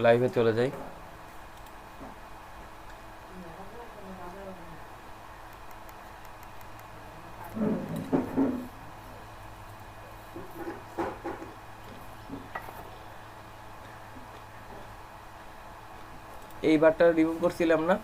লাইভে চলে যাই। এই বারটা রিমুভ করছিলাম না?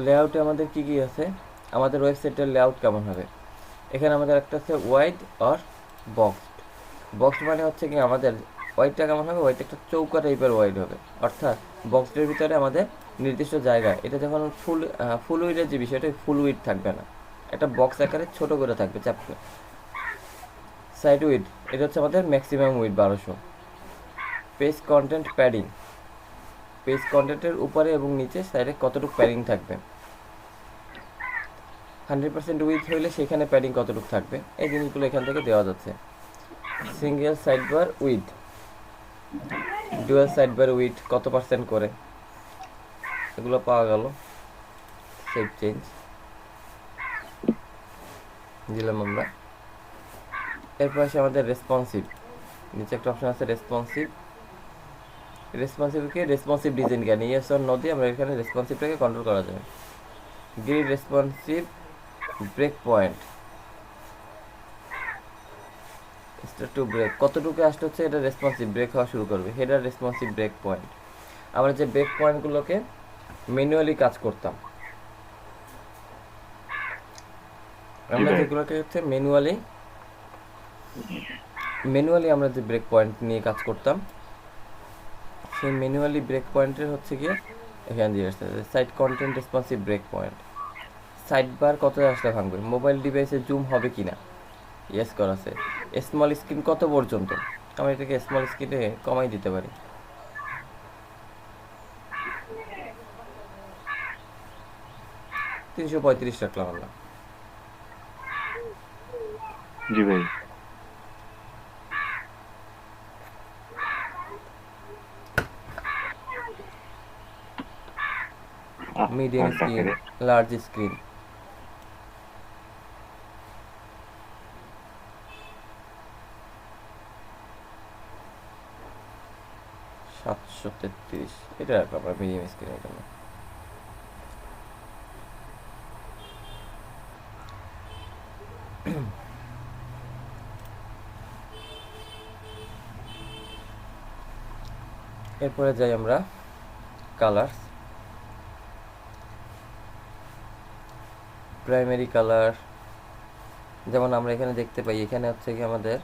লেআউটে আমাদের কি কি আছে, আমাদের ওয়েবসাইটের লেআউট কেমন হবে। এখানে আমাদের একটা আছে ওয়াইড আর বক্সড। বক্সড মানে হচ্ছে কি আমাদের ওয়াইডটা কেমন হবে, ওয়াইড একটা চৌকা টাইপের ওয়াইড হবে, অর্থাৎ বক্সডের ভিতরে আমাদের নির্দিষ্ট জায়গায় এটা যখন ফুল উইডের যে বিষয়টা ফুল উইড থাকবে না, একটা বক্স আকারে ছোট করে থাকবে চাপকে। সাইড উইড এটা হচ্ছে আমাদের maximum weed 1200। Page content padding, page কন্টেন্টের উপরে এবং নিচে সাইডে কতটুকু প্যাডিং থাকবে। 100% উইথ হইলে সেখানে প্যাডিং কতটুকু থাকবে, এই জিনিসগুলো এখান থেকে দেওয়া যাচ্ছে। Single sidebar with, dual sidebar with কত পার্সেন্ট করে, এগুলো পাওয়া গেল। সেভ চেঞ্জ দিলাম আমরা। এরপর আসে আমাদের রেসপন্সিভ, নিচে একটা অপশন আছে রেসপন্সিভ। রেসপন্সিভকে রেসপন্সিভ ডিজাইন কেন ইয়েস অর নো দিয়ে আমরা এখানে রেসপন্সিভটাকে কন্ট্রোল করা যায়। Grid responsive break point start to break, কতটুকু আসতে হচ্ছে এটা রেসপন্সিভ ব্রেক হওয়া শুরু করবে। হেডার রেসপন্সিভ ব্রেক পয়েন্ট, আমরা যে ব্রেক পয়েন্টগুলোকে ম্যানুয়ালি কাজ করতাম, আমরা যেগুলোকে হচ্ছে ম্যানুয়ালি আমরা যে ব্রেক পয়েন্ট নিয়ে কাজ করতাম, সেই ম্যানুয়ালি ব্রেক পয়েন্টের হচ্ছে গিয়ে এখানে দিয়ে আসতে হবে side content responsive break point. Side bar কত আসলে ভাঙবে, মোবাইল ডিভাইসে জুম হবে কিনা, ইয়েস করা আছে। স্মল স্ক্রিন কত পর্যন্ত, আমরা এটাকে স্মল স্ক্রিনে কমাই দিতে পারি। তিনশো 35 রাখলাম আমরা। জি ভাই। মিডিয়াম স্ক্রিন, লার্জ স্ক্রিন, সাতশো 33 এটা রাখলাম আমরা মিডিয়াম স্ক্রিনের জন্য। এরপরে যাই আমরা কালার, প্রাইমারি কালার। যেমন আমরা এখানে দেখতে পাই, এখানে হচ্ছে কি আমাদের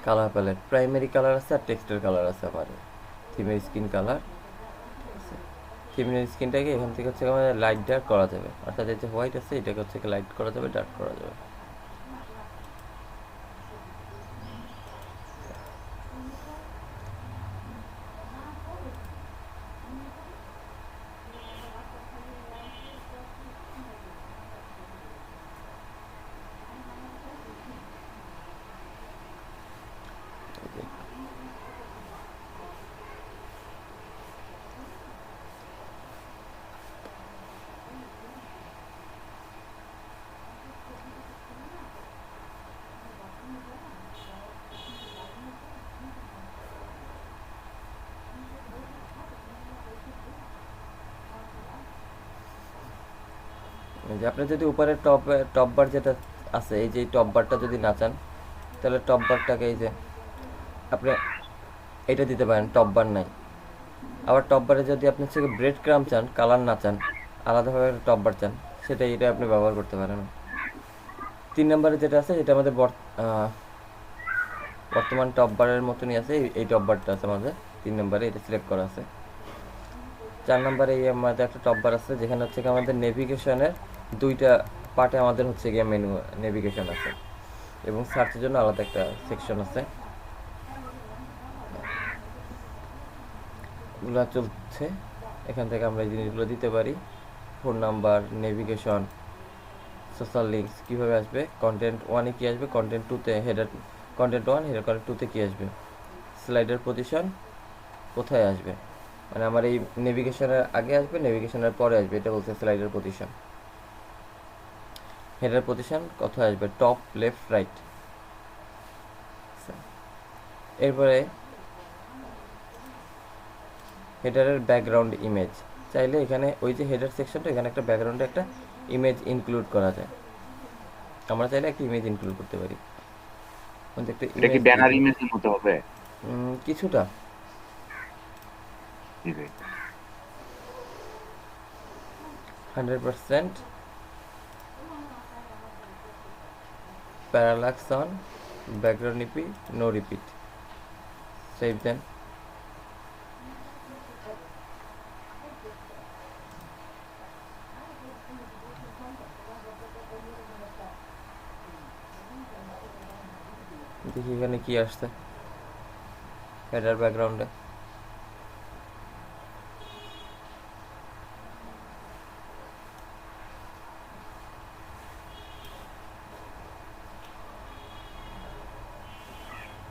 কালার প্যালেট, প্রাইমারি কালার আছে আর টেক্সটের কালার আছে। আমার থিমের স্কিন কালার, থিমের স্কিনটাকে এখান থেকে হচ্ছে আমাদের লাইট ডার্ক করা যাবে, অর্থাৎ এই যে হোয়াইট আছে এটাকে হচ্ছে লাইট করা যাবে, ডার্ক করা যাবে। যে আপনি যদি উপরে টপ বার যেটা আছে, এই যে টপ বারটা যদি না চান, তাহলে টপ বারটাকে এই যে আপনি এটা দিতে পারেন, টপ বার নাই। আবার টপ বারে যদি আপনি হচ্ছে ব্রেড ক্রাম চান, কালার না চান, আলাদাভাবে টপ বার চান, সেটা এটা আপনি ব্যবহার করতে পারেন। 3 নম্বরে যেটা আছে এটা আমাদের বর্তমান টপ বারের মতনই আছে, এই টপ বারটা আছে আমাদের 3 নম্বরে, এটা সিলেক্ট করা আছে। 4 নম্বরে এই আমাদের একটা টপ বার আছে, যেখানে হচ্ছে আমাদের নেভিগেশনের 2টা পার্টে আমাদের হচ্ছে গিয়ে মেনু নেভিগেশন আছে, এবং সার্চের জন্য আলাদা একটা সেকশন আছে। এগুলো চলছে, এখান থেকে আমরা এই জিনিসগুলো দিতে পারি। Phone number, navigation, social links কীভাবে আসবে, কন্টেন্ট 1-এ কী আসবে, কন্টেন্ট 2-তে হেডার, কন্টেন্ট 1 হেডার, কন্টেন্ট 2-তে কী আসবে, স্লাইডার পজিশন কোথায় আসবে, মানে আমার এই নেভিগেশনের আগে আসবে, নেভিগেশনের পরে আসবে, এটা বলছে স্লাইডার পজিশন। হেডার পজিশন কোথায় আসবে, টপ, লেফট, রাইট। এরপরে হেডারের ব্যাকগ্রাউন্ড ইমেজ, চাইলে এখানে ওই যে হেডার সেকশনটা, এখানে একটা ব্যাকগ্রাউন্ডে একটা ইমেজ ইনক্লুড করা যায়। আমরা চাইলে একটা ইমেজ ইনক্লুড করতে পারি। একটা এটা কি ইমেজ ব্যানার ইমেজের মতো হবে? কিছুটা। জি ভাই। 100% প্যারালাক্স অন, ব্যাকগ্রাউন্ড ইপি, নো রিপিট। সেভ দেন। দেখি এখানে কি আসছে হেডার ব্যাকগ্রাউন্ডে।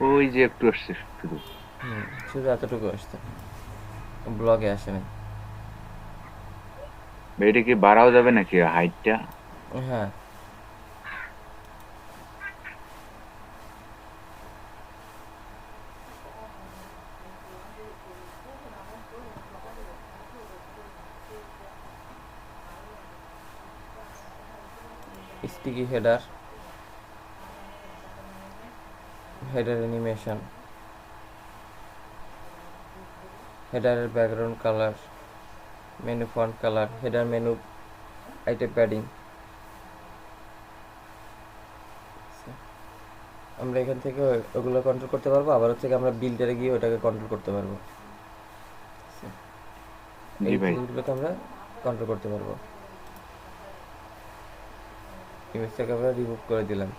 ওই যে একটু আসছে শুধু। শুধু এতটুকু আসছে, ব্লগে আসে নাই। এটা কি বাড়াও যাবে নাকি হাইটটা? হ্যাঁ, স্টিকি হেডার, হেডার অ্যানিমেশন, হেডারের background colour, menu font colour, header menu item padding. আমরা এখান থেকে ওগুলো কন্ট্রোল করতে পারবো, আবার হচ্ছে আমরা বিল্ডারে গিয়ে ওটাকে কন্ট্রোল করতে পারবো। এই জি ভাই। জিনিসগুলোকে আমরা কন্ট্রোল করতে পারবো। ইমেজটাকে আমরা রিমুভ করে দিলাম,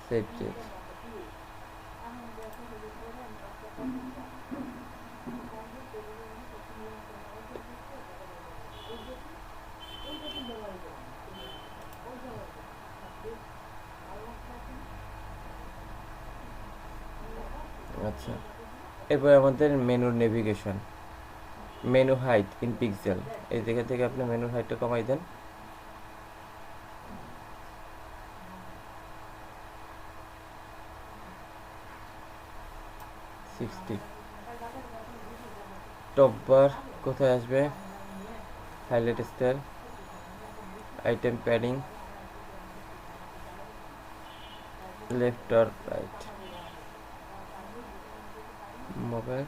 সেভ চেঞ্জ। আচ্ছা, এরপরে আমাদের মেনুর navigation, menu height in pixel. এই জায়গা থেকে আপনি মেনুর হাইটটা কমাই দেন। টপ বার কোথায় আসবে, highlight star, item padding, left আর right, mobile,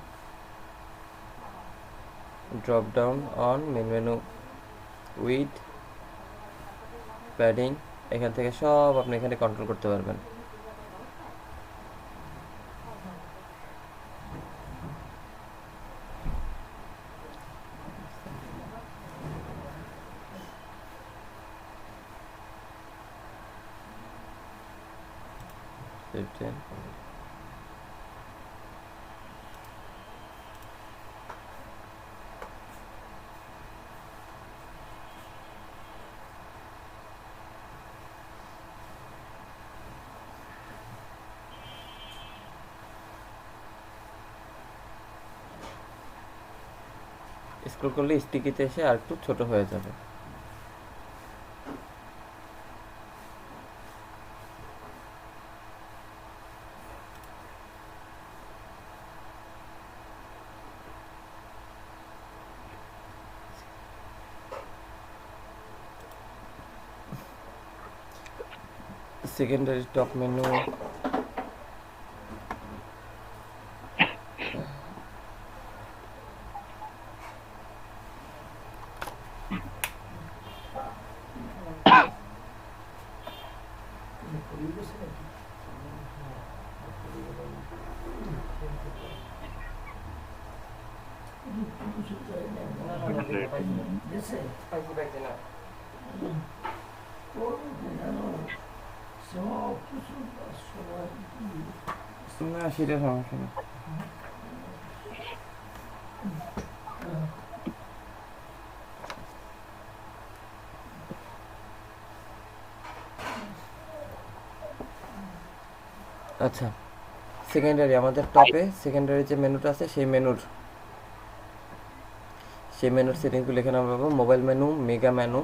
drop down on, main menu, with, padding. এখান থেকে সব আপনি এখানে কন্ট্রোল করতে পারবেন। স্ক্রল করলে স্টিকিতে এসে আর একটু ছোট হয়ে যাবে। সেকেন্ডারি টপ মেনু, না সেটা সমস্যা না। আচ্ছা, সেকেন্ডারি আমাদের টপে সেকেন্ডারি যে মেনুটা আছে সেই মেনুর সেটিংসগুলো এখানে আমরা পাবো। Mobile menu, mega menu,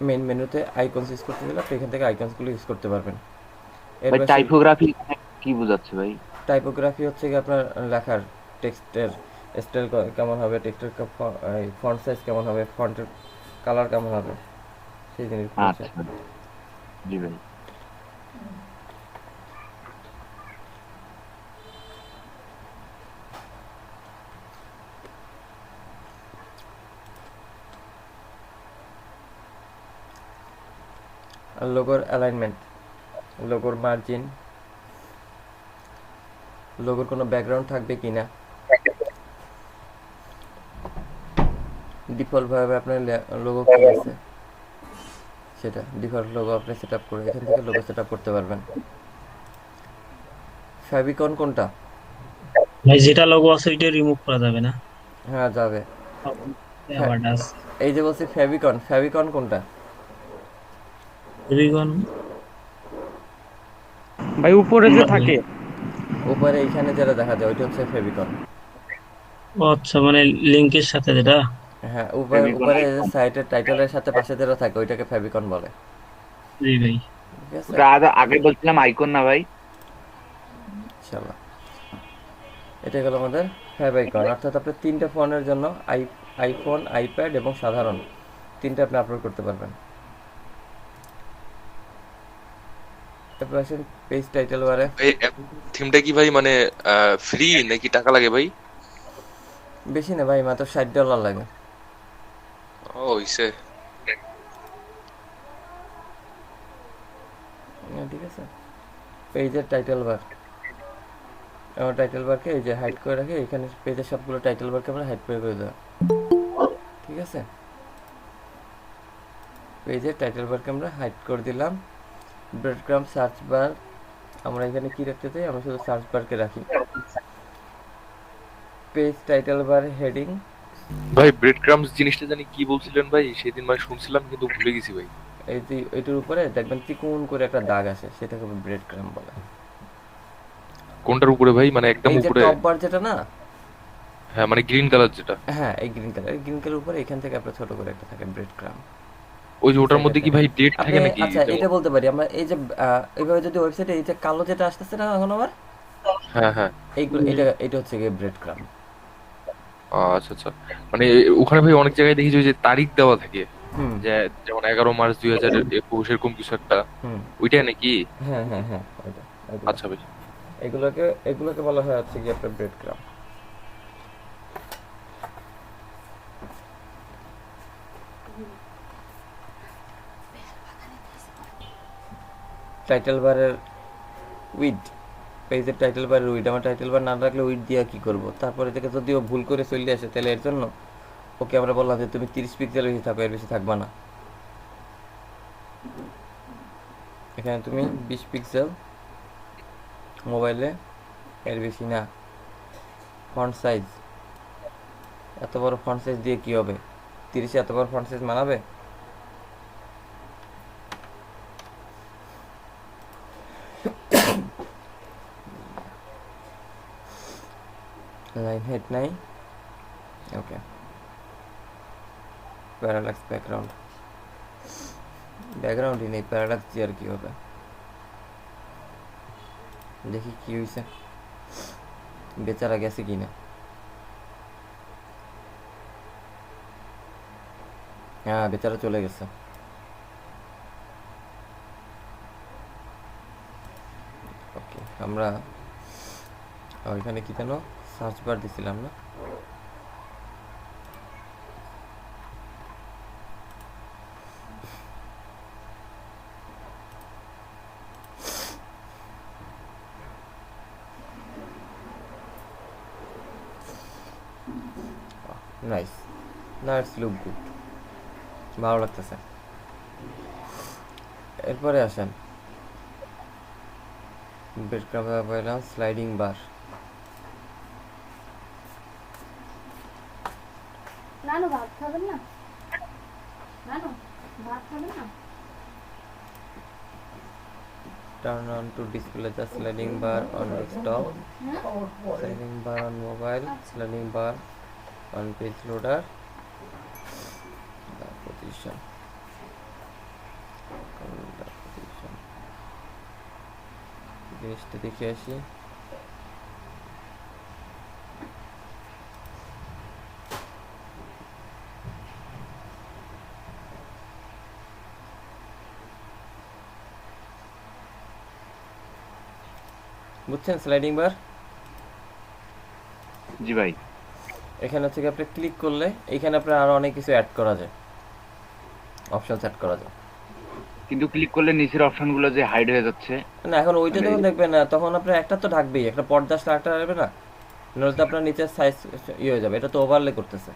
main মেনুতে আইকনস ইউজ করতে গেলে আপনি এখান থেকে আইকনসগুলো ইউজ করতে পারবেন। এর ভাই পাশে টাইপোগ্রাফি কি বোঝাচ্ছে ভাই? টাইপোগ্রাফি হচ্ছে কি আপনার লেখার টেক্সটের স্টাইল কেমন হবে, টেক্সটের ফন্ট সাইজ কেমন হবে, ফন্টের কালার কেমন হবে, সেই জিনিসগুলো হচ্ছে। আচ্ছা, জি ভাই। আর লোগোর অ্যালাইনমেন্ট, লোগোর মার্জিন, লোগোর কোনো ব্যাকগ্রাউন্ড থাকবে কি না, ডিফল্টভাবে আপনার লোগো কি আছে সেটা ডিফল্ট লোগো আপনি সেট আপ করে এখান থেকে লোগো সেট আপ করতে পারবেন। ফেভিকন কোনটা? ভাই যেটা লোগো আছে ওইটা রিমুভ করা যাবে না? হ্যাঁ যাবে। আবার ডাস এই যে বলছি ফেভিকন, ফেভিকন কোনটা? রিগন ভাই উপরে যে থাকে উপরে এইখানে যেটা দেখা যায় ওইটা হচ্ছে ফেভিকন। ও আচ্ছা, মানে লিংকের সাথে যেটা। হ্যাঁ, উপরে উপরে সাইটের টাইটেলের সাথে পাশে যেটা থাকে ওইটাকে ফেভিকন বলে। জি ভাই। ঠিক আছে, ওটা আগে বলছিলাম আইকন না ভাই? ইনশাল্লাহ। এটা গেল আমাদের ফেভিকন, অর্থাৎ আপনি তিনটা ফোনের জন্য আইফোন, আইপ্যাড এবং সাধারণ তিনটা আপনি আপলোড করতে পারবেন। তারপর আসেন পেজ টাইটেল বারে। ভাই থিমটা কি ভাই মানে ফ্রি নাকি টাকা লাগে ভাই? বেশি না ভাই, মাত্র $60 লাগে। ও হইছে। ঠিক আছে, পেজের টাইটেল বার, আমার টাইটেল বারকে এই যে হাইড করে রাখি, এখানে পেজের সবগুলো টাইটেল বারকে আমরা হাইড করে দেওয়া। ঠিক আছে, পেজের টাইটেল বারকে আমরা হাইড করে দিলাম। ব্রেডক্রাম্ব সার্চ বার আমরা এখানে কি রাখতে চাই, আমরা শুধু সার্চ বারকে রাখি। পেজ টাইটেল বার হেডিং, ভাই ব্রেড ক্রামস জিনিসটা জানি কি বলছিলেন ভাই, সেদিন ভাই শুনছিলাম কিন্তু ভুলে গেছি ভাই। এই যে এটার উপরে দেখবেন চিকুন করে একটা দাগ আছে, সেটাকে ব্রেড ক্রাম্ব বলে। কোনটার উপরে ভাই, মানে একদম এই যে উপরে? টপ বার যেটা না, হ্যাঁ মানে গ্রিন কালার যেটা। হ্যাঁ এই গ্রিন কালার উপরে এখান থেকে আপনার ছোট করে একটা থাকে ব্রেড ক্রাম্ব। ওই যে ওটার মধ্যে কি ভাই ডেট থাকে নাকি? আচ্ছা এটা বলতে পারি আমরা, এই যে এইভাবে যদি ওয়েবসাইটে এই যে কালো যেটা আসতেছে না এখন আবার, হ্যাঁ হ্যাঁ। এইগুলো এটা হচ্ছে গিয়ে ব্রেড ক্রাম্ব। আচ্ছা আচ্ছা, মানে ওখানে ভাই অনেক জায়গায় দেখি যে ওই যে তারিখ দেওয়া থাকে, হুম যে যেমন 11 মার্চ 2021 এরকম কিছু একটা, হুম, ওইটাই নাকি? হ্যাঁ হ্যাঁ হ্যাঁ ওইটা, ওইগুলো। আচ্ছা ভাই। এগুলোকে বলা হয় হচ্ছে কি আপনার ব্রেড ক্রাম্ব। টাইটেল বারের উইড, পেজের টাইটেল বারের উইড, আমার টাইটেল বার না রাখলে উইড দিয়ে কি করব? তারপরে থেকে যদিও ভুল করে চলে আসে তাহলে এর জন্য ওকে আমরা বললাম যে তুমি 30 পিক্সেল বেশি থাকো, এর বেশি থাকবা না। এখানে তুমি 20 পিক্সেল মোবাইলে, এর বেশি না। ফন্ট সাইজ, এত বড় ফন্ট সাইজ দিয়ে কি হবে? 30-এ এত বড় ফন্ট সাইজ মানাবে? লাইন হেড নাই, ওকে। প্যারালাক্স ব্যাকগ্রাউন্ডই নেই, প্যারালাক্স দিয়ে আর কি হবে? দেখি কি হয়েছে, বেচারা গেছে কিনা। হ্যাঁ বেচারা চলে গেছে। ওকে, আমরা ওইখানে কি যেন সার্চ বার দিছিলাম না? নাইস, না ইটস লুক গুড, ভালো লাগতেছে। এরপরে আসেন ব্রেড ক্রাম্ব পাইলাম, স্লাইডিং বার। নানু ভাত খাবেন না? নানু ভাত খাবেন না? Turn on to display the sliding bar on desktop, sliding bar on mobile, sliding bar on page loader, the position, জিনিসটা দেখে আসি। বুঝছেন স্লাইডিং বার? জি ভাই। এখানে হচ্ছে কি আপনি ক্লিক করলে এখানে আপনার আরো অনেক কিছু অ্যাড করা যায়, অপশন সেট করা যায়। কিন্তু ক্লিক করলে নিচের অপশন গুলো যে হাইড হয়ে যাচ্ছে। না এখন ওইটা যখন দেখবেন না তখন আপনার একটা তো ঢাকবেই, একটা পর্দা আসলে একটা আসবে না, নইলে তো আপনার নিচের সাইজ ইয়ে হয়ে যাবে। এটা তো ওভারলে করতেছে।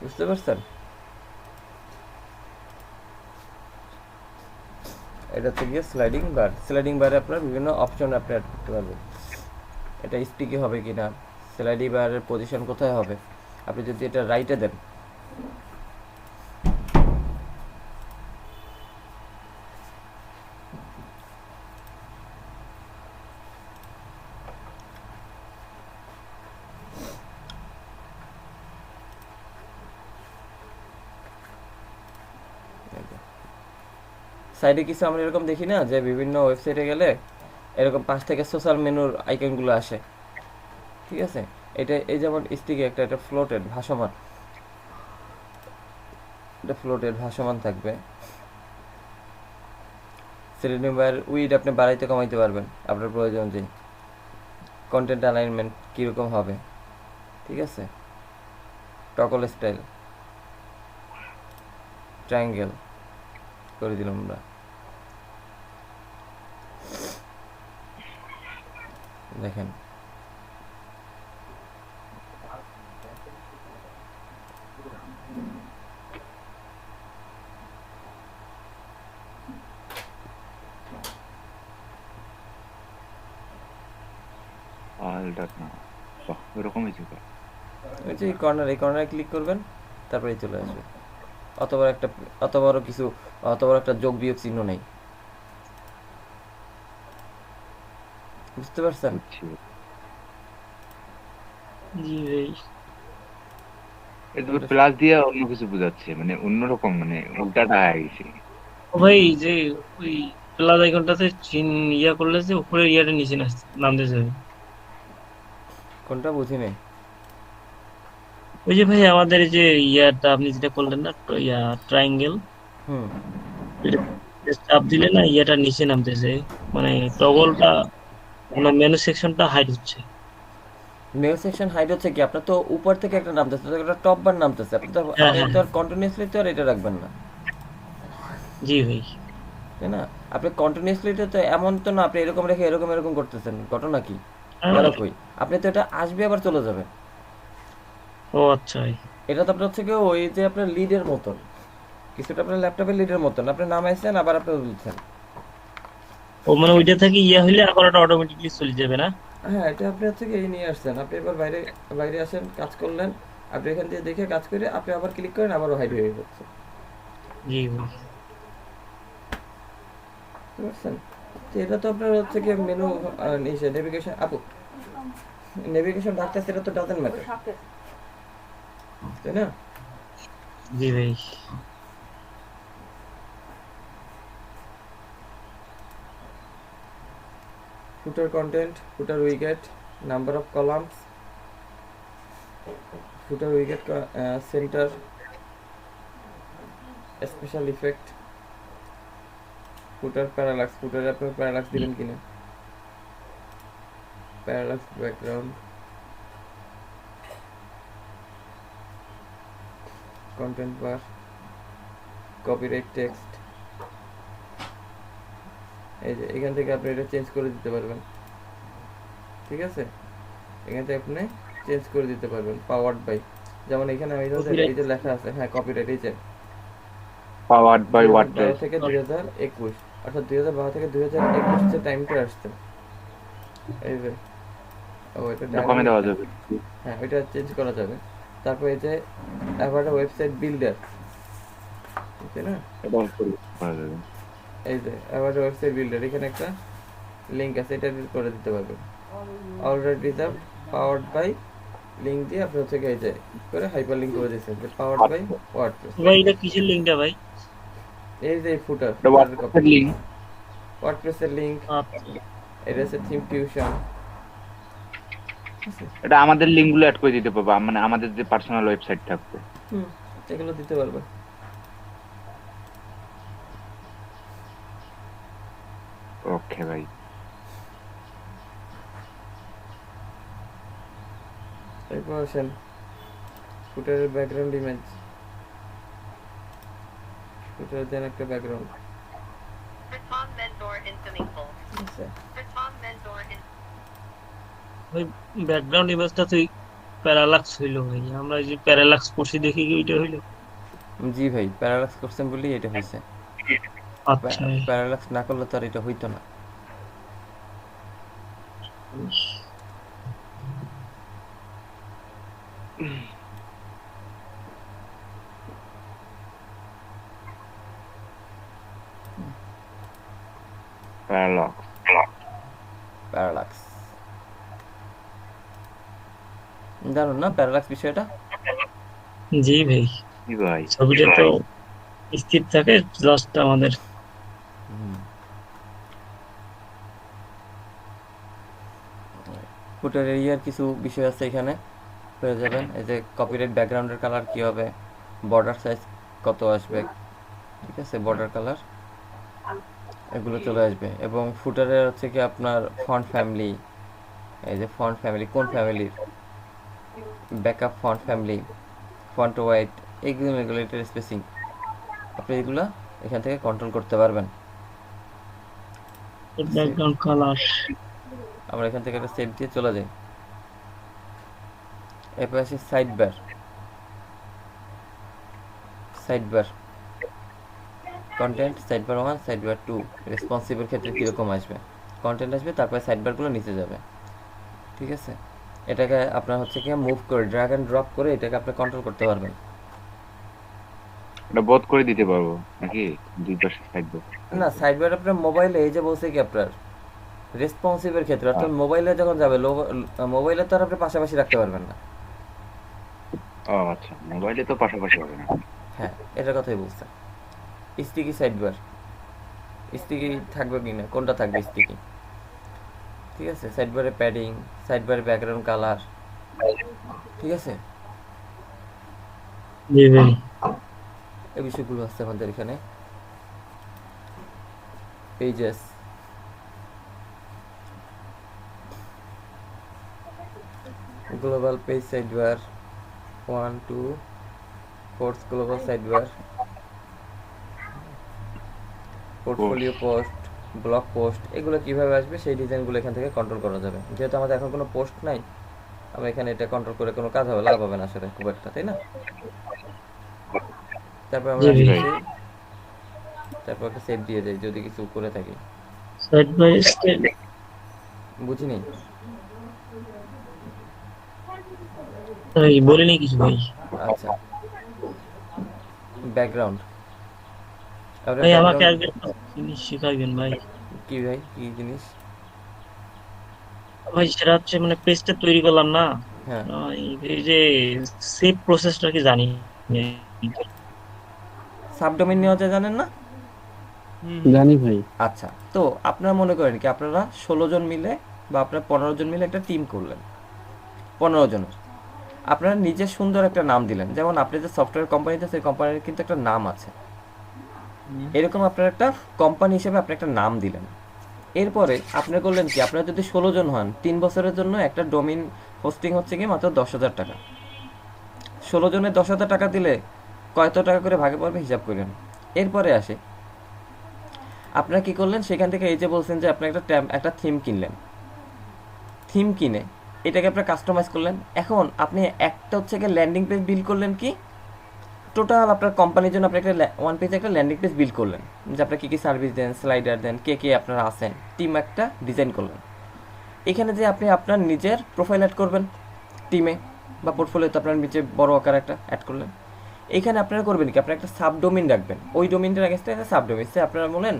বুঝতে পারছেন? এটা হচ্ছে গিয়ে স্লাইডিং বার। স্লাইডিং বারে আপনার বিভিন্ন অপশন আপনি অ্যাড করতে পারবেন। এটা স্টিকি হবে কিনা, স্লাইডিং বারের পজিশন কোথায় হবে। আপনি যদি এটা রাইটে দেন, সাইডে কিছু আমরা এরকম দেখি না যে বিভিন্ন ওয়েবসাইটে গেলে এরকম পাশ থেকে সোশ্যাল মেনুর আইকনগুলো আসে, ঠিক আছে? এটা এই যেমন স্টিকি একটা, এটা ফ্লোটেড ভাসমান, এটা ফ্লোটেড ভাসমান থাকবে। স্লাইডিং বার উইড আপনি বাড়াইতে কমাইতে পারবেন আপনার প্রয়োজন অনুযায়ী। কন্টেন্ট অ্যালাইনমেন্ট কীরকম হবে, ঠিক আছে? টগল স্টাইল, ট্রায়াঙ্গেল করে দিলাম আমরা। দেখেন এরকম হয়েছে। ওই যে এই কর্নারে ক্লিক করবেন, তারপরে চলে আসবে। অত বড় একটা যোগ বিয়োগ চিহ্ন নেই, বুঝতে পারছেন? জি ভাই। এটা প্লাস দিয়ে অন্য কিছু বোঝাচ্ছে, মানে অন্যরকম, মানে উল্টাটা হয়ে গেছে। ও ভাই যে ওই প্লাস আইকনটাতে ইয়া করলে যে উপরে ইয়াটা নিচে নামতে যাবে। কোনটা বুঝি নেই। ওই যে ভাই আমাদের এই যে ইয়াটা আপনি যেটা করলেন না, ইয়া ট্রায়াঙ্গেল, হুম, চাপ দিলে না ইয়াটা নিচে নামতেছে, মানে টগলটা মানে মেনু সেকশনটা হাইড হচ্ছে। মেল সেকশন হাইড হচ্ছে কি, আপনার তো উপর থেকে একটা নামতেছে, তো একটা টপ বার নামতেছে, আপনি তো হ্যাঁ আপনি হ্যাঁ তো আর কন্টিনিউয়াসলি তো আর এটা রাখবেন না, জি ভাই। তাই না? আপনি কন্টিনিউয়াসলি তো এমন তো না আপনি এরকম রেখে এরকম করতেছেন, ঘটনা কি? গেল কই? আপনি তো এটা আসবে আবার চলে যাবে। ও আচ্ছা ভাই। এটা তো আপনার হচ্ছে কি ওই যে আপনার লিডের মতন, কিছুটা আপনার ল্যাপটপের লিডের মতন, আপনি নামাইছেন আবার আপনি তুলছেন। ও মানে ওইটা থেকে ইয়া হইলে আবার ওটা অটোমেটিকলি চলে যাবে না? হ্যাঁ, এটা আপনি হচ্ছে কি এই নিয়ে আসছেন, আপনি এবার বাইরে বাইরে আসেন, কাজ করলেন, আপনি এখান দিয়ে দেখে কাজ করে আপনি আবার ক্লিক করেন, আবারও হাইড হয়ে যাচ্ছে, জি ভাই। বুঝতে পারছেন? তো এটা তো আপনার হচ্ছে কি মেনু নেভিগেশন আপু, নেভিগেশন ডাকতেছে, এটা তো ডাজেন্ট ম্যাটার, তাই না? জি ভাই। Footer content, footer widget, number of columns, footer widget, centre, special effect, footer parallax, ফুটারে আপনি প্যারালাক্স দিবেন কিনা, parallax background, content bar, copyright text, এই যে এখান থেকে আপনি এটা চেঞ্জ করে দিতে পারবেন, ঠিক আছে? এখান থেকে আপনি চেঞ্জ করে দিতে পারবেন পাওয়ার্ড বাই, যেমন এখানে এই যে লেখা আছে, হ্যাঁ কপিরাইট, এই যে পাওয়ার্ড বাই 2012 ওয়ার্ডপ্রেস। থেকে 2021, অর্থাৎ 2012 থেকে 2021 যে টাইমটা আসছে, এই যে এটা এটা কমে দেওয়া যাবে। হ্যাঁ ওইটা চেঞ্জ করা যাবে। তারপর এই যে অ্যাভার ওয়েবসাইট বিল্ডার, ঠিক না? এটা করা যাবে। এই যে অ্যাভার ওয়েবসাইট বিল্ডার, এখানে একটা লিংক আছে, এটা করে দিতে পারবেন। Already reserve powered by link দিয়ে আপনি হচ্ছে এই যে করে হাইপার লিংক করে দিয়েছেন যে পাওয়ার্ড বাই ওয়ার্ডপ্রেস। ভাই এটা কিসের লিঙ্কটা ভাই? এই যে ফুটার এটা ওয়ার্ডপ্রেসের লিংক। ওয়ার্ডপ্রেসের লিংক, আচ্ছা এটা হচ্ছে থিম টিউশন। এটা আমাদের লিংকগুলো অ্যাড করে দিতে পারবো, মানে আমাদের যে পার্সোনাল ওয়েবসাইট থাকবে। এগুলো দিতে পারবেন। ওকে ভাই। এরপর আসেন ফুটারের ব্যাকগ্রাউন্ড ইমেজ, ফুটারের দেন একটা background, Return mentor in swimming pool. ঠিক আছে? Return mentor in ভাই ব্যাকগ্রাউন্ড ইমেজটা তুই প্যারালাক্স হইলো ভাই, আমরা এই যে প্যারালাক্স করছি দেখি কি ওইটা হইলো? জি ভাই, প্যারালাক্স করছেন বলেই এটা হয়েছে, আচ্ছা ভাই। প্যারালাক্স না করলে তো আর এটা হইতো না। প্যারালক্স। প্যারালাক্স জানুন না প্যারালাক্স বিষয়টা? জি ভাই, কি ভাই? ছবিটা তো স্থির থাকে, জাস্ট আমাদের ফুটার এরিয়ার কিছু বিষয় আছে এখানে পেয়ে যাবেন। এই যে কপিরাইট ব্যাকগ্রাউন্ডের কালার কি হবে, বর্ডার সাইজ কত আসবে, ঠিক আছে, বর্ডার কালার এগুলো চলে আসবে। এবং ফুটারের হচ্ছে কি আপনার ফন্ট ফ্যামিলি, এই যে ফন্ট ফ্যামিলি কোন ফ্যামিলির, backup font family, font weight, এগুলো এটার স্পেসিং আপনি এগুলো এখান থেকে কন্ট্রোল করতে পারবেন। Background colour. আমরা এখান থেকে একটা সেভ দিয়ে চলে যাই। এরপর আসি side bar, side bar content, side bar 1, side bar 2 রেসপন্সিভের ক্ষেত্রে কীরকম আসবে, কন্টেন্ট আসবে, তারপরে সাইড বারগুলো নিচে যাবে, ঠিক আছে? এটাকে আপনার হচ্ছে কি মুভ করে ড্র্যাগ অ্যান্ড ড্রপ করে এটাকে আপনি কন্ট্রোল করতে পারবেন। এটা বোধ করে দিতে পারবো নাকি দুই পাশে থাকবে? না, সাইড বার আপনার মোবাইলে এই যে বলছে কি আপনার রেসপন্সিভের ক্ষেত্রে, অর্থাৎ মোবাইলে যখন যাবে মোবাইলে তো আর আপনি পাশাপাশি রাখতে পারবেন না। ও আচ্ছা, মোবাইলে তো পাশাপাশি হবে না। হ্যাঁ এটার কথাই বলছে। স্টিকি সাইড বার, স্টিকি থাকবে কি না, কোনটা থাকবে স্টিকি, ঠিক আছে? সাইড বারে প্যাডিং, সাইড বারে ব্যাকগ্রাউন্ড কালার, ঠিক আছে? জি ভাই। এই বিষয়গুলো আছে আমাদের এখানে। Pages, global page side bar 1 2 4 global side bar, portfolio post, blog post, এগুলো কিভাবে আসবে সেই ডিজাইনগুলো এখান থেকে কন্ট্রোল করা যাবে। যেহেতু আমাদের এখন কোনো পোস্ট নাই, আমরা এখানে এটা কন্ট্রোল করে কোনো কাজ হবে লাভ হবে না আসলে খুব একটা, তাই না? তারপর আমরা জি ভাই। আসছি, তারপর একটা সেভ দিয়ে যাই যদি কিছু করে থাকি। Side by side. বুঝি নেই, ভাই বলিনি কিছু ভাই। আচ্ছা ব্যাকগ্রাউন্ড, ভাই আমাকে আগে জিনিস শেখাইবেন ভাই। কি ভাই, কি জিনিস? ভাই সেটা হচ্ছে মানে পেজটা তৈরি করলাম না, হ্যাঁ এই যে সেভ প্রসেসটা কি জানি না। সাবডোমেইন নেওয়া যায় জানেন না? জানি ভাই। আচ্ছা, তো আপনারা মনে করেন কি আপনারা 16 জন মিলে বা আপনারা 15 জন মিলে একটা টিম করলেন, 15 জনের, আপনারা নিজের সুন্দর একটা নাম দিলেন, যেমন আপনি যে সফটওয়্যার কোম্পানিতে, সেই কোম্পানির কিন্তু একটা নাম আছে, এরকম আপনার একটা কোম্পানি হিসেবে আপনি একটা নাম দিলেন। এরপরে আপনি করলেন কি, আপনারা যদি 16 জন হন 3 বছরের জন্য একটা ডোমেইন হোস্টিং হচ্ছে কি মাত্র 10,000 টাকা। 16 জনের 10,000 টাকা দিলে কত টাকা করে ভাগে পড়বে হিসাব করেন। এরপরে আসে, আপনারা কি করলেন, সেখান থেকে এই যে বলছেন যে আপনি একটা থিম কিনলেন, থিম কিনে এটাকে আপনার কাস্টমাইজ করলেন। এখন আপনি একটা হচ্ছে গিয়ে ল্যান্ডিং পেজ বিল্ড করলেন, কি টোটাল আপনার কোম্পানির জন্য আপনি একটা ওয়ান পেজে একটা ল্যান্ডিং পেজ বিল্ড করলেন, যে আপনার কী কী সার্ভিস দেন, স্লাইডার দেন, কে আপনারা আছেন, টিম একটা ডিজাইন করলেন। এখানে যে আপনি আপনার নিজের প্রোফাইল অ্যাড করবেন টিমে বা পোর্টফোলিওতে, আপনার নিচে বড় আকার একটা অ্যাড করলেন। এইখানে আপনারা করবেন কি, আপনারা একটা সাবডোমিন রাখবেন, ওই ডোমিনটার আগেস্টে একটা সাবডোমিন, সে আপনারা বলেন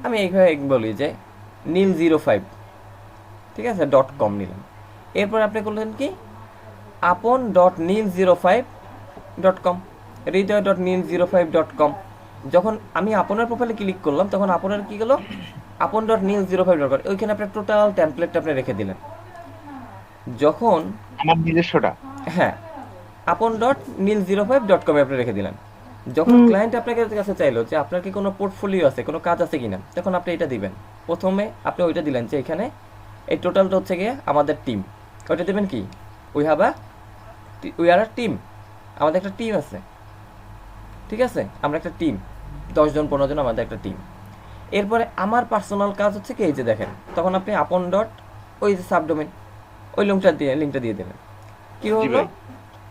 আমি এইভাবে বলি যে নীল05, ঠিক আছে, .com নিলাম। এরপর আপনি করলেন কি আপন.নীল05.com, হৃদয়.নীল05.com। যখন আমি আপনার প্রোফাইলে ক্লিক করলাম তখন আপনার কি গেল, আপন.নীল05.com, ওইখানে আপনার টোটাল টেমপ্লেটটা আপনি রেখে দিলেন। যখন আমার নিজস্বটা, হ্যাঁ, আপন.নীল05.com আপনি রেখে দিলেন। যখন ক্লায়েন্ট আপনার কাছে চাইলো যে আপনার কি কোনো পোর্টফোলিও আছে, কোনো কাজ আছে কিনা, তখন আপনি এটা দিবেন। প্রথমে আপনি ওইটা দিলেন যে এখানে এই টোটালটা হচ্ছে গিয়ে আমাদের টিম, ওইটা দেবেন কি উই আর আ টিম, আমাদের একটা টিম আছে, ঠিক আছে, আমরা একটা টিম, 10 জন 15 জন আমাদের একটা টিম। এরপরে আমার পার্সোনাল কাজ হচ্ছে কি, এই যে দেখেন, তখন আপনি আপন ডট ওই যে সাবডোমেন, ওই লিঙ্কটা দিয়ে দেবেন। কি হলো,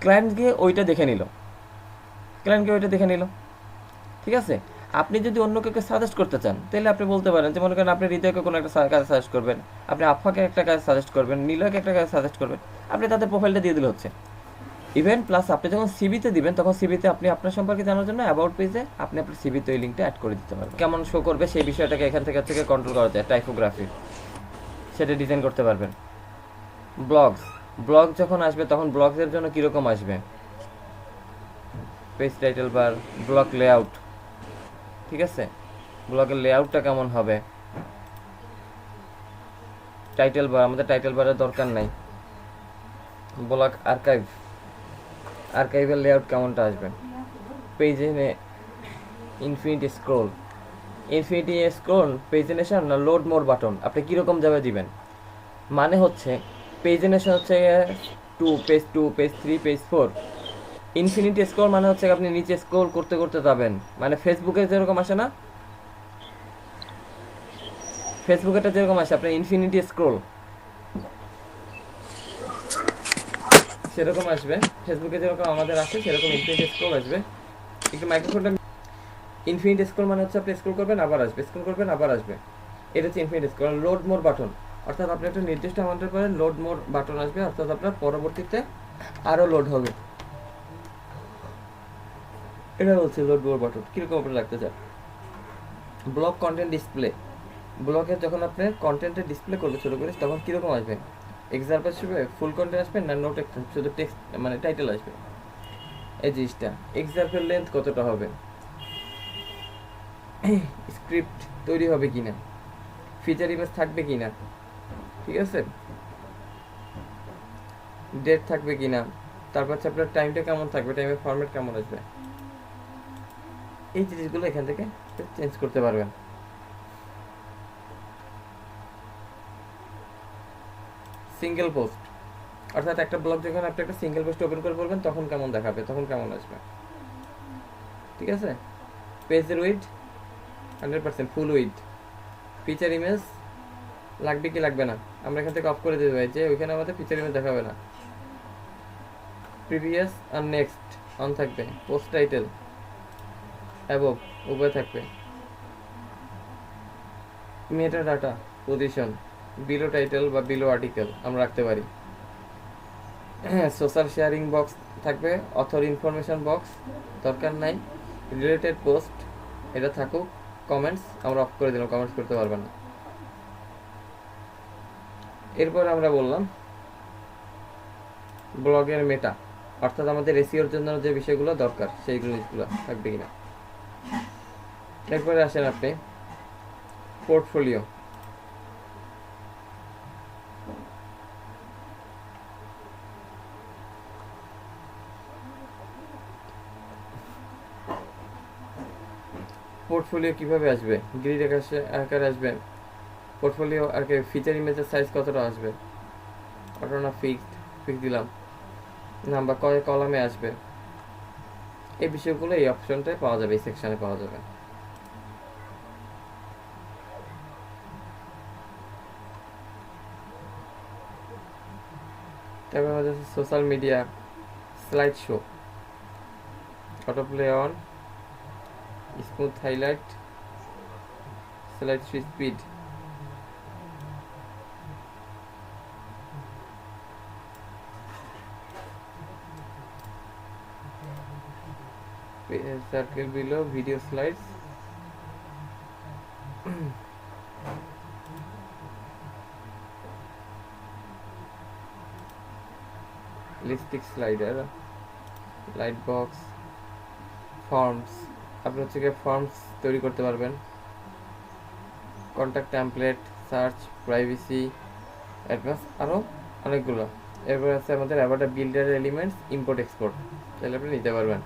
ক্লায়েন্ট গিয়ে ওইটা দেখে নিল, ঠিক আছে। আপনি যদি অন্য কাউকে সাজেস্ট করতে চান তাহলে আপনি বলতে পারেন যে মনে করেন আপনি হৃদয়কে কোনো একটা কাজ সাজেস্ট করবেন, আপনি আফাকে একটা কাজ সাজেস্ট করবেন, নীলয়কে একটা কাজ সাজেস্ট করবেন, আপনি তাদের প্রোফাইলটা দিয়ে দিলে হচ্ছে। ইভেন প্লাস আপনি যখন সিভিতে দিবেন তখন সিভিতে আপনি আপনার সম্পর্কে জানার জন্য অ্যাবাউট পেজে আপনি আপনার সিভিতে ওই লিঙ্কটা অ্যাড করে দিতে পারবেন। কেমন শো করবে সেই বিষয়টাকে এখান থেকে কন্ট্রোল করা যায়, টাইপোগ্রাফি সেটা ডিজাইন করতে পারবেন। ব্লগ যখন আসবে তখন ব্লগের জন্য কীরকম আসবে, page title bar, blog layout, ঠিক আছে, ব্লগের লেআউটটা কেমন হবে, টাইটেল বার, আমাদের টাইটেল বারের দরকার নাই, ব্লগ আর্কাইভের লেআউট কেমনটা আসবে, পেজে ইনফিনিটি স্ক্রোল পেজেনেশন না লোড মোর বাটন, আপনি কীরকম যাবে দিবেন। মানে হচ্ছে পেজেনেশন হচ্ছে 2, page 2, page 3, page 4। Infinity scroll মানে হচ্ছে আপনি নিচে স্ক্রোল করতে করতে যাবেন, মানে ফেসবুকে যেরকম আসে না, ফেসবুকেটা যেরকম আসে আপনার ইনফিনিটি স্ক্রোল সেরকম আসবে, ফেসবুকে যেরকম আমাদের আসে সেরকম ইনফিনিটি স্ক্রোল আসবে। একটু মাইক্রোফোনটা, ইনফিনিটি স্ক্রোল মানে হচ্ছে আপনি স্ক্রোল করবেন আবার আসবে, স্ক্রোল করবেন আবার আসবে, এটা হচ্ছে ইনফিনিটি স্ক্রোল। লোড মোর বাটন অর্থাৎ আপনি একটা নির্দিষ্ট অ্যামাউন্টের পরে লোড মোর বাটন আসবে, অর্থাৎ আপনার পরবর্তীতে আরও লোড হবে, এটা বলছে লোড মোর বাটন কীরকম আপনি রাখতে চান। ব্লগ কন্টেন্ট ডিসপ্লে, ব্লগে যখন আপনি কন্টেন্টের ডিসপ্লে করবে ছোটো করে তখন কীরকম আসবে, এক্সাম্পল হিসেবে ফুল কন্টেন্ট আসবে না নো টেক্সট, শুধু টেক্সট মানে টাইটেল আসবে, এই জিনিসটা। এক্সাম্পল লেন্থ কতটা হবে, স্ক্রিপ্ট তৈরি হবে কিনা, ফিচার ইমেজ থাকবে কিনা, ঠিক আছে, ডেট থাকবে কিনা, তারপর হচ্ছে আপনার টাইমটা কেমন থাকবে, টাইমের ফরম্যাট কেমন আসবে, এই জিনিসগুলো এখান থেকে চেঞ্জ করতে পারবেন। সিঙ্গেল পোস্ট অর্থাৎ একটা ব্লগ যখন আপনি একটা সিঙ্গেল পোস্ট ওপেন করে বলবেন তখন কেমন দেখাবে, তখন কেমন আসবে, ঠিক আছে। পেজের width 100% full width, feature image লাগবে কি লাগবে না আমরা এখান থেকে অফ করে দিতে পারি যে ওইখানে আমাদের ফিচার ইমেজ দেখাবে না। প্রিভিয়াস আর নেক্সট অন থাকবে, পোস্ট টাইটেল অ্যাবভ উভয় থাকবে, meta data position below title বা বিলো আর্টিকেল আমরা রাখতে পারি। সোশ্যাল শেয়ারিং বক্স থাকবে, অথর ইনফরমেশন বক্স দরকার নাই, রিলেটেড পোস্ট এটা থাকুক, কমেন্টস আমরা অফ করে দিলাম, কমেন্টস করতে পারবে না। এরপর আমরা বললাম ব্লগের মেটা অর্থাৎ আমাদের এসইওর জন্য যে বিষয়গুলো দরকার সেই জিনিসগুলো থাকবে কিনা। এরপরে আসেন আপনি পোর্টফোলিও, পোর্টফোলিও কিভাবে আসবে, গ্রিড আকারে আসবে পোর্টফোলিও, আর কি ফিচার ইমেজের সাইজ কতটা আসবে, অটো না ফিক্সড দিলাম, নাম্বার কয় কলামে আসবে, এই বিষয়গুলো এই অপশনটায় পাওয়া যাবে, এই সেকশনে পাওয়া যাবে। তারপর আমাদের social media, slideshow, autoplay on, smooth highlight, slideshow speed, circle below, video slides, লিস্টিক স্লাইডার, লাইট বক্স, ফর্মস, আপনি হচ্ছে গিয়ে ফর্মস তৈরি করতে পারবেন, contact template, search, privacy, advance, আরও অনেকগুলো। এরপর আছে আমাদের about builder elements, import export, তাহলে আপনি নিতে পারবেন।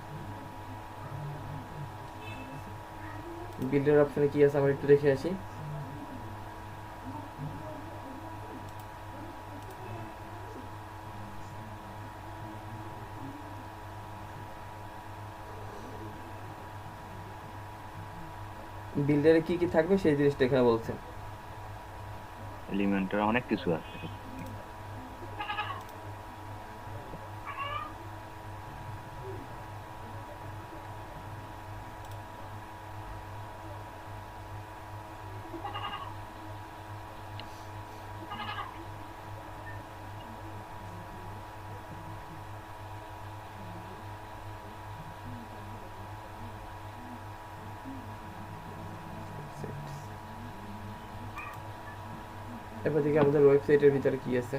বিল্ডার অপশনে কি আছে আমরা একটু দেখে আসি। বিল্ডারে কি কি থাকবে সেই জিনিসটা এখানে বলছে। এলিমেন্টের অনেক কিছু আছে। এরপর থেকে আমাদের ওয়েবসাইটের ভিতরে কি আছে।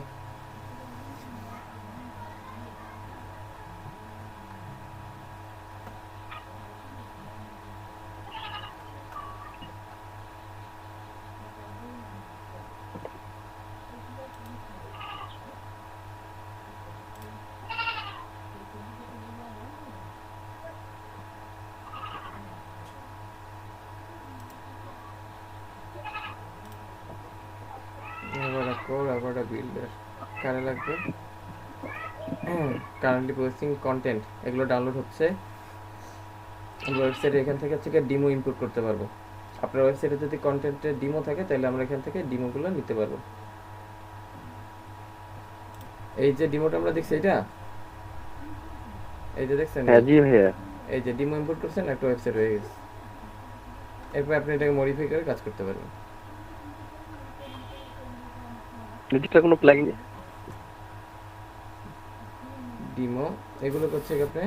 বিল্ডার কারে লাগবে, কারেন্টলি প্রসেসিং কন্টেন্ট, এগুলো ডাউনলোড হচ্ছে। আমরা ওয়েবসাইটে এখান থেকে হচ্ছে ডিমো ইনপুট করতে পারবো। আপনার ওয়েবসাইটে যদি কন্টেন্টের ডিমো থাকে তাহলে আমরা এখান থেকে ডিমোগুলো নিতে পারবো। এই যে ডিমোটা আমরা দেখছি, এটা এই যে দেখছেন, জি ভাইয়া, এই যে ডিমো ইনপুট করছেন, একটা ওয়েবসাইট হয়ে গেছে। এরপর আপনি এটাকে মডিফাই করে কাজ করতে পারবেন। এটা কোনো প্লাগইন ডিমো এগুলো করছে আপনি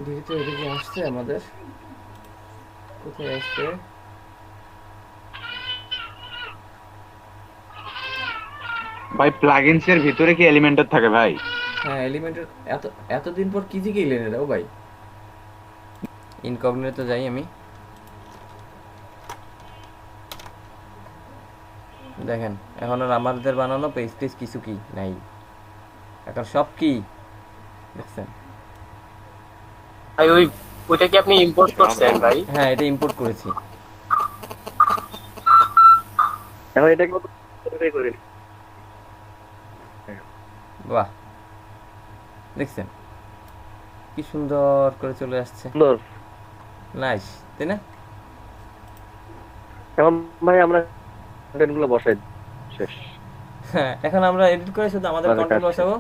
ডিজিটাল এদিকে আসছে আমাদের, কোথায় আসছে, ভাই প্লাগইনস এর ভিতরে কি এলিমেন্টার থাকে ভাই? হ্যাঁ এলিমেন্টের এতদিন পর কি থেকে এলেন এরা? ও ভাই ইনকগনিটো যাই আমি, দেখেন এখন আর আমাদের বানানো পেজ টেজ কিছু কি নাই, এখন সব কি দেখছেন। ভাই ওইটা কি আপনি ইম্পোর্ট করছেন ভাই? হ্যাঁ এটা ইম্পোর্ট করেছি। এখন এটা কোথায় করে? বাহ দেখছেন কি সুন্দর করে চলে আসছে, সুন্দর, নাইস তাই না? এখন ভাই আমরা কন্টেন্টগুলো বসাই শেষ। হ্যাঁ এখন আমরা এডিট করে শুধু আমাদের আমাদের কন্টেন্ট কাজ বসাবো।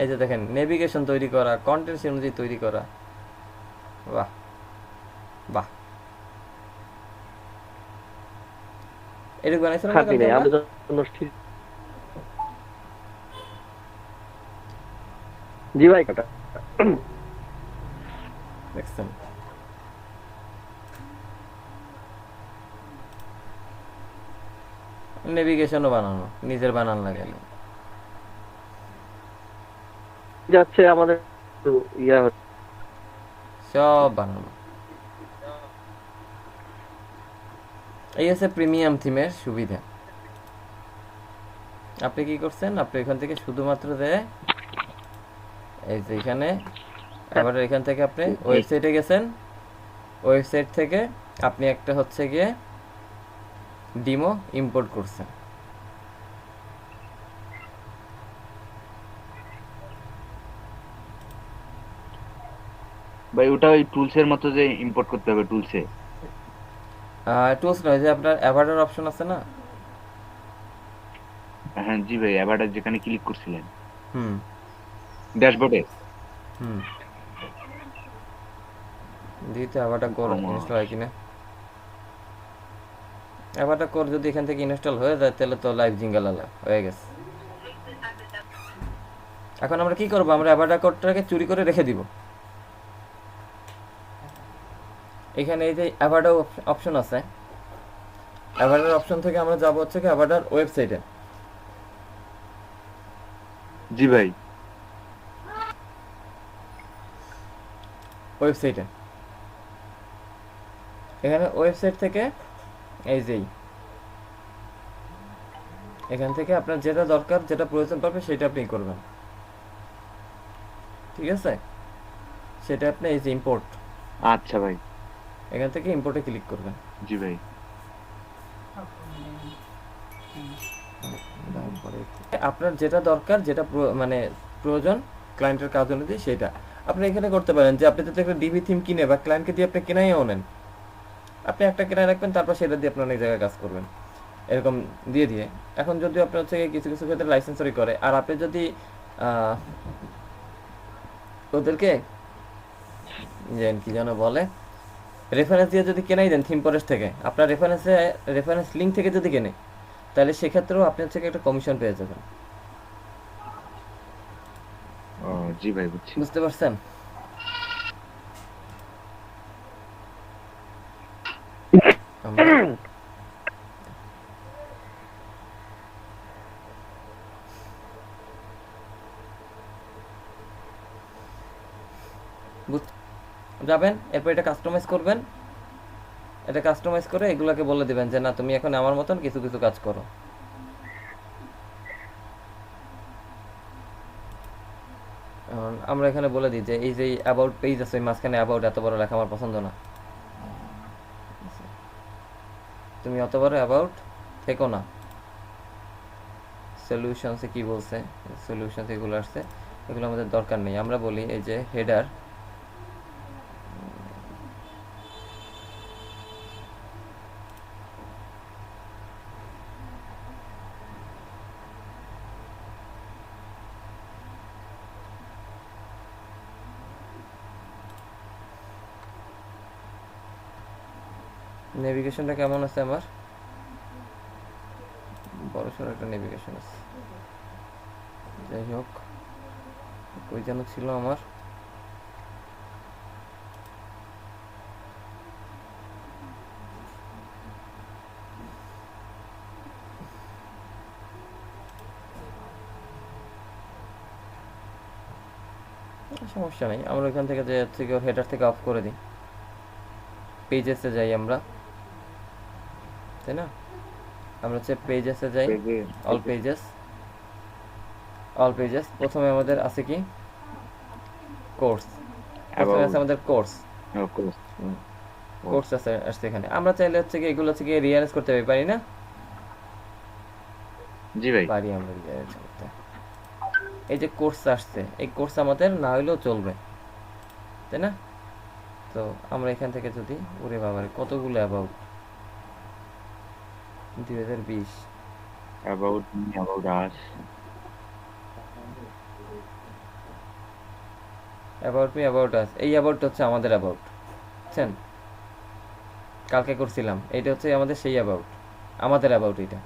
এই যে দেখেন নেভিগেশন তৈরি করা, কন্টেন্ট সেই অনুযায়ী তৈরি করা, বাহ বাহ এটুকু বানাইছিলাম না খাতি নেই কালকে আমরা? আমাদের জন্য ঠিক। জি ভাই কাটা দেখছেন নেভিগেশনও বানানো, নিজের বানান লাগাইলে যাচ্ছে আমাদের ইয়া সব বানানো। এই হচ্ছে প্রিমিয়াম থিমের সুবিধা। আপনি কি করছেন, আপনি এখান থেকে শুধুমাত্র এই যে এখানে এবার এখান থেকে আপনি ওয়েবসাইটে গেছেন, ওয়েবসাইট থেকে আপনি একটা হচ্ছে গিয়ে ডিমো ইম্পোর্ট করছেন। ভাই ওটা ওই টুলস এর মতো যে ইম্পোর্ট করতে হবে টুলসে? টুলস নয়, যে আপনার অ্যাভাটার অপশন আছে না? হ্যাঁ জি ভাই, অ্যাভাটার যেখানে ক্লিক করছিলেন হুম ড্যাশবোর্ডে। হুম দিতে অ্যাভাটার কোর ইনস্টল হয় কিনা। অ্যাভাটার কোর যদি এখান থেকে ইনস্টল হয়ে যায় তাহলে তো লাইভ জিঙ্গেল আলা হয়ে গেছে। এখন আমরা কি করব, আমরা অ্যাভাটার কোডটাকে চুরি করে রেখে দিব। এখানে এই যে অ্যাভাটার অপশন আছে, অ্যাভাটার অপশন থেকে আমরা যাব হচ্ছে কি অ্যাভাটার ওয়েবসাইটে। জি ভাই। ওয়েবসাইটে এখানে ওয়েবসাইট থেকে এই যেই এখান থেকে আপনার যেটা দরকার, যেটা প্রয়োজন পড়বে সেটা আপনি করবেন, ঠিক আছে? সেটা আপনি এই যে ইম্পোর্ট, আচ্ছা ভাই। এখান থেকে ইম্পোর্টে ক্লিক করবেন। জি ভাই। আপনার যেটা দরকার, যেটা মানে প্রয়োজন ক্লায়েন্টের কাজ অনুযায়ী সেটা আপনি এখানে করতে পারেন। যে আপনি যদি একটা ডিবি থিম কিনে বা ক্লায়েন্টকে দিয়ে আপনি কেনাইও নেন, আপনি একটা কেনাই রাখবেন, তারপর সেটা দিয়ে আপনি অনেক জায়গায় কাজ করবেন এরকম দিয়ে দিয়ে। এখন যদি আপনার হচ্ছে কিছু কিছু ক্ষেত্রে লাইসেন্সারি করে, আর আপনি যদি ওদেরকে কি যেন বলে, রেফারেন্স দিয়ে যদি কেনাই দেন থিম ফরেস্ট থেকে, আপনার রেফারেন্স লিঙ্ক থেকে যদি কেনে, তাহলে সেক্ষেত্রেও আপনি হচ্ছে একটা কমিশন পেয়ে যাবেন। ও জি ভাই, বুঝছি। বুঝতে পারছেন? যাবেন, এরপর এটা কাস্টমাইজ করবেন। এটা কাস্টমাইজ করে এগুলাকে বলে দিবেন যে না, তুমি এখন আমার মতন কিছু কিছু কাজ করো। আমরা এখানে বলে দিই যে এই যে অ্যাবাউট পেজ আছে, মাঝখানে অ্যাবাউট এত বড় লেখা আমার পছন্দ না, তুমি অত বড় অ্যাবাউট থেকো না। সলিউশনসে কি বলছে, সলিউশনস এগুলো আসছে, এগুলো আমাদের দরকার নেই। আমরা বলি এই যে হেডার, নেভিগেশনটা কেমন আছে আমার? বড়সড় একটা নেভিগেশন আছে। যাই হোক, কই যেন ছিল আমার, সমস্যা নেই। আমরা এখান থেকে যে হচ্ছে হেডার থেকে অফ করে দিই, পেজেসে যাই আমরা, তাই না? আমরা হচ্ছে পেজেসে যাই, অল পেজেস, অল পেজেস। প্রথমে আমাদের আছে কি কোর্স, প্রথমে আছে আমাদের কোর্স, কোর্স আছে আসছে এখানে। আমরা চাইলে হচ্ছে কি এগুলো হচ্ছে কি রিঅ্যারেঞ্জ করতে পারি না? জি ভাই, পারি আমরা রিঅ্যারেঞ্জ করতে। এই যে কোর্স আসছে, এই কোর্স আমাদের না হইলেও চলবে, তাই না? তো আমরা এখান থেকে যদি, ওরে বাবারে কতগুলো about, 2020 about me, about us, about me, about us. এই অ্যাবাউটটা হচ্ছে আমাদের অ্যাবাউট, বুঝছেন? কালকে করছিলাম, এইটা হচ্ছে আমাদের সেই অ্যাবাউট, আমাদের অ্যাবাউট এটা।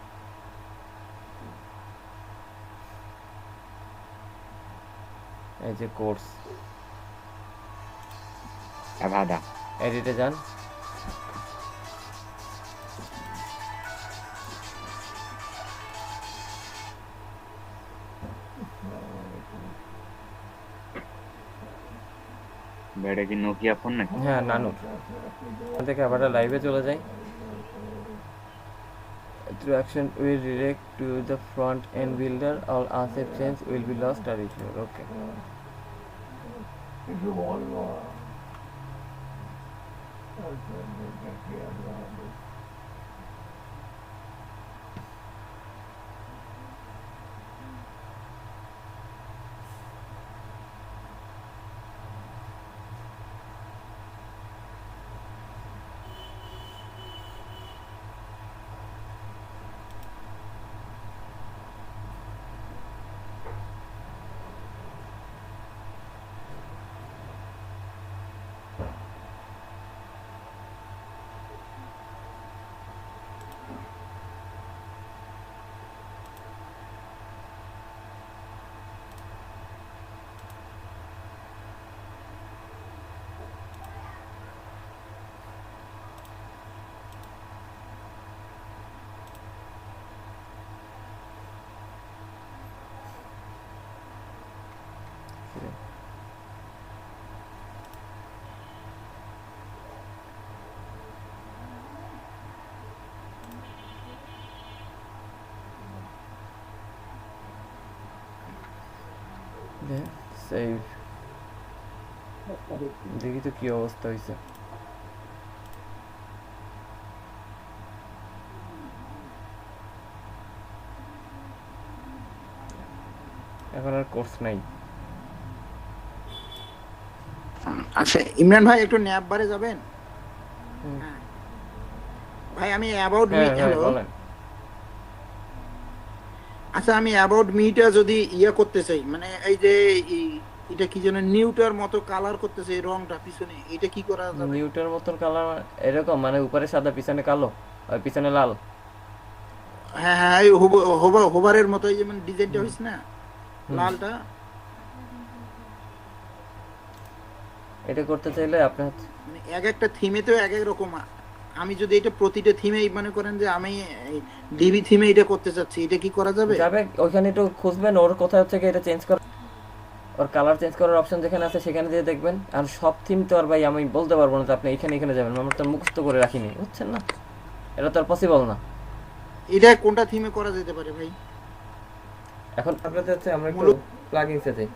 এই যে কোর্স, অ্যাভাডা, এডিটে যান, এটা কি নোকিয়া ফোন নাকি? হ্যাঁ নানুর। এখান থেকে আবার লাইভে চলে যাই। Through action will redirect to the front end builder, all unsafe change will be lost or ignored. Okay. Save দেখি তো কি অবস্থা হয়েছে। এখন আর কোর্স নাই। আচ্ছা ইমরান ভাই একটু ন্যাপ বারে যাবেন? হুম। হ্যাঁ। ভাই আমি অ্যাবাউট মি হ্যাঁ হ্যাঁ হ্যালো বলেন। আচ্ছা আমি অ্যাবাউট মিটা যদি ইয়া করতে চাই মানে এই যে এটা কি যেন নিউটার মতো কালার করতে চাই রংটা পিছনে এটা কি করা যাবে? নিউটের মতন কালার এরকম মানে উপরে সাদা পিছনে কালো আর পিছনে লাল। হ্যাঁ হ্যাঁ এই হোভারের মতো এই যেমন ডিজাইনটা হইছে না লালটা এটা করতে চাইলে আপনি মানে এক একটা থিমে তো এক এক রকম আমি যদি এটা প্রতিটা থিমে মনে করেন যে আমি ডিবি থিমে এটা করতে চাচ্ছি এটা কি করা যাবে? যাবে ওইখানে একটু খুঁজবেন ওর কোথায় হচ্ছে কি এটা চেঞ্জ করা, ওর কালার চেঞ্জ করার অপশন যেখানে আছে সেখানে দিয়ে দেখবেন। আর সব থিম তো আর ভাই আমি বলতে পারবো না তো আপনি এখানে যাবেন, আমরা তো মুখস্থ করে রাখিনি বুঝছেন না, এটা তো আর পসিবল না। এটা কোনটা থিমে করা যেতে পারে ভাই? এখন আপনাদের হচ্ছে আমরা একটু প্লাগইনসে যাই।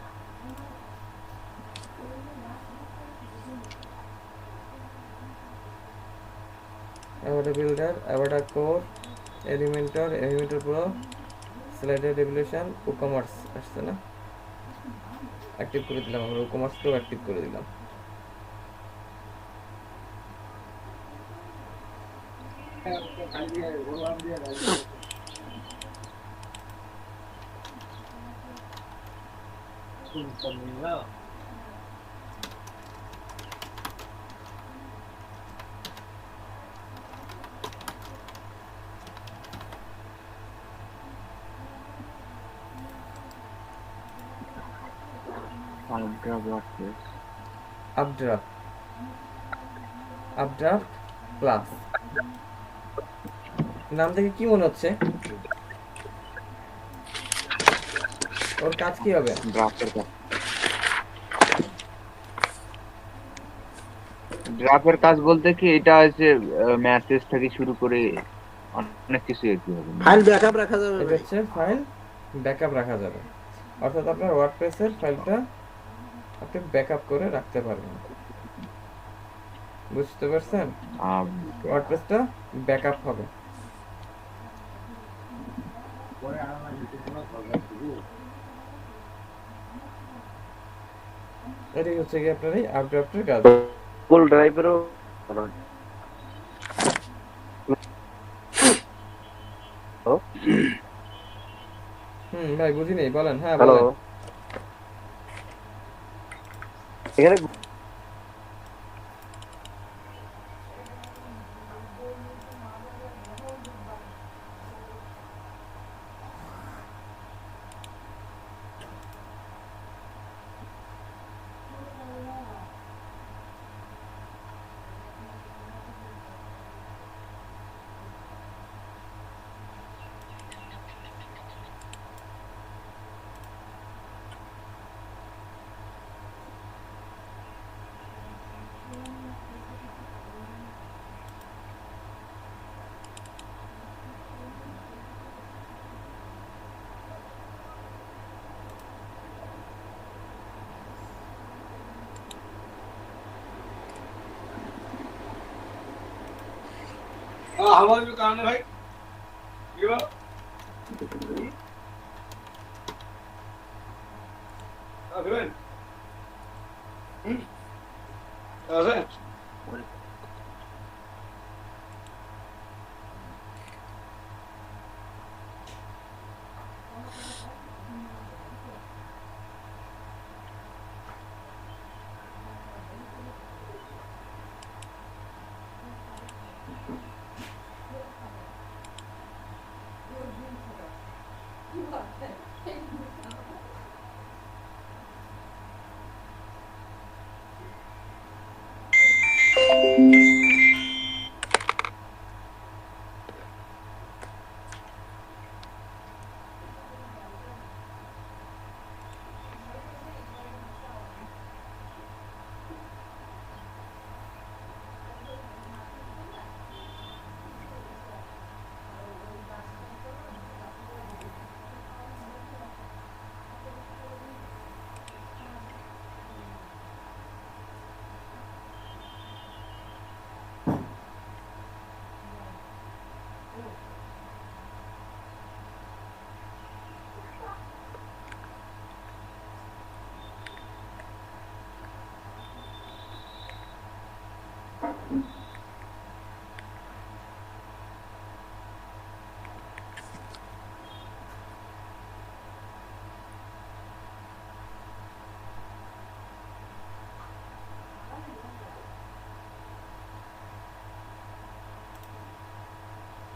Avatar builder, avatar core, Elementor pro, slider regulation, e-commerce আসছে না, অ্যাক্টিভ করে দিলাম আমরা, ই-কমার্স প্রো অ্যাক্টিভ করে দিলাম। আপড্রাফট প্লাস নাম থেকে কি মনে হচ্ছে ওর কাজ কি হবে? ড্রাফের কাজ বলতে কি এটা হচ্ছে মেসেজ থেকে শুরু করে অনেক কিছু একটু হবে। ফাইল ব্যাকআপ রাখা যাবে এটা ভাই? হচ্ছে ফাইল ব্যাকআপ রাখা যাবে, অর্থাৎ আপনার ওয়ার্ডপ্রেসের ফাইলটা আপনি ব্যাকআপ করে রাখতে পারবেন, বুঝতে পারছেন? ওয়ার্ডপ্রেসটা ব্যাকআপ হবে। এটাই হচ্ছে কি আপনার এই আপড্রাফটের কাজ। ফুল ড্রাইভেরও ভাই বুঝিনি, বলেন। হ্যাঁ হ্যালো বলেন। এখানে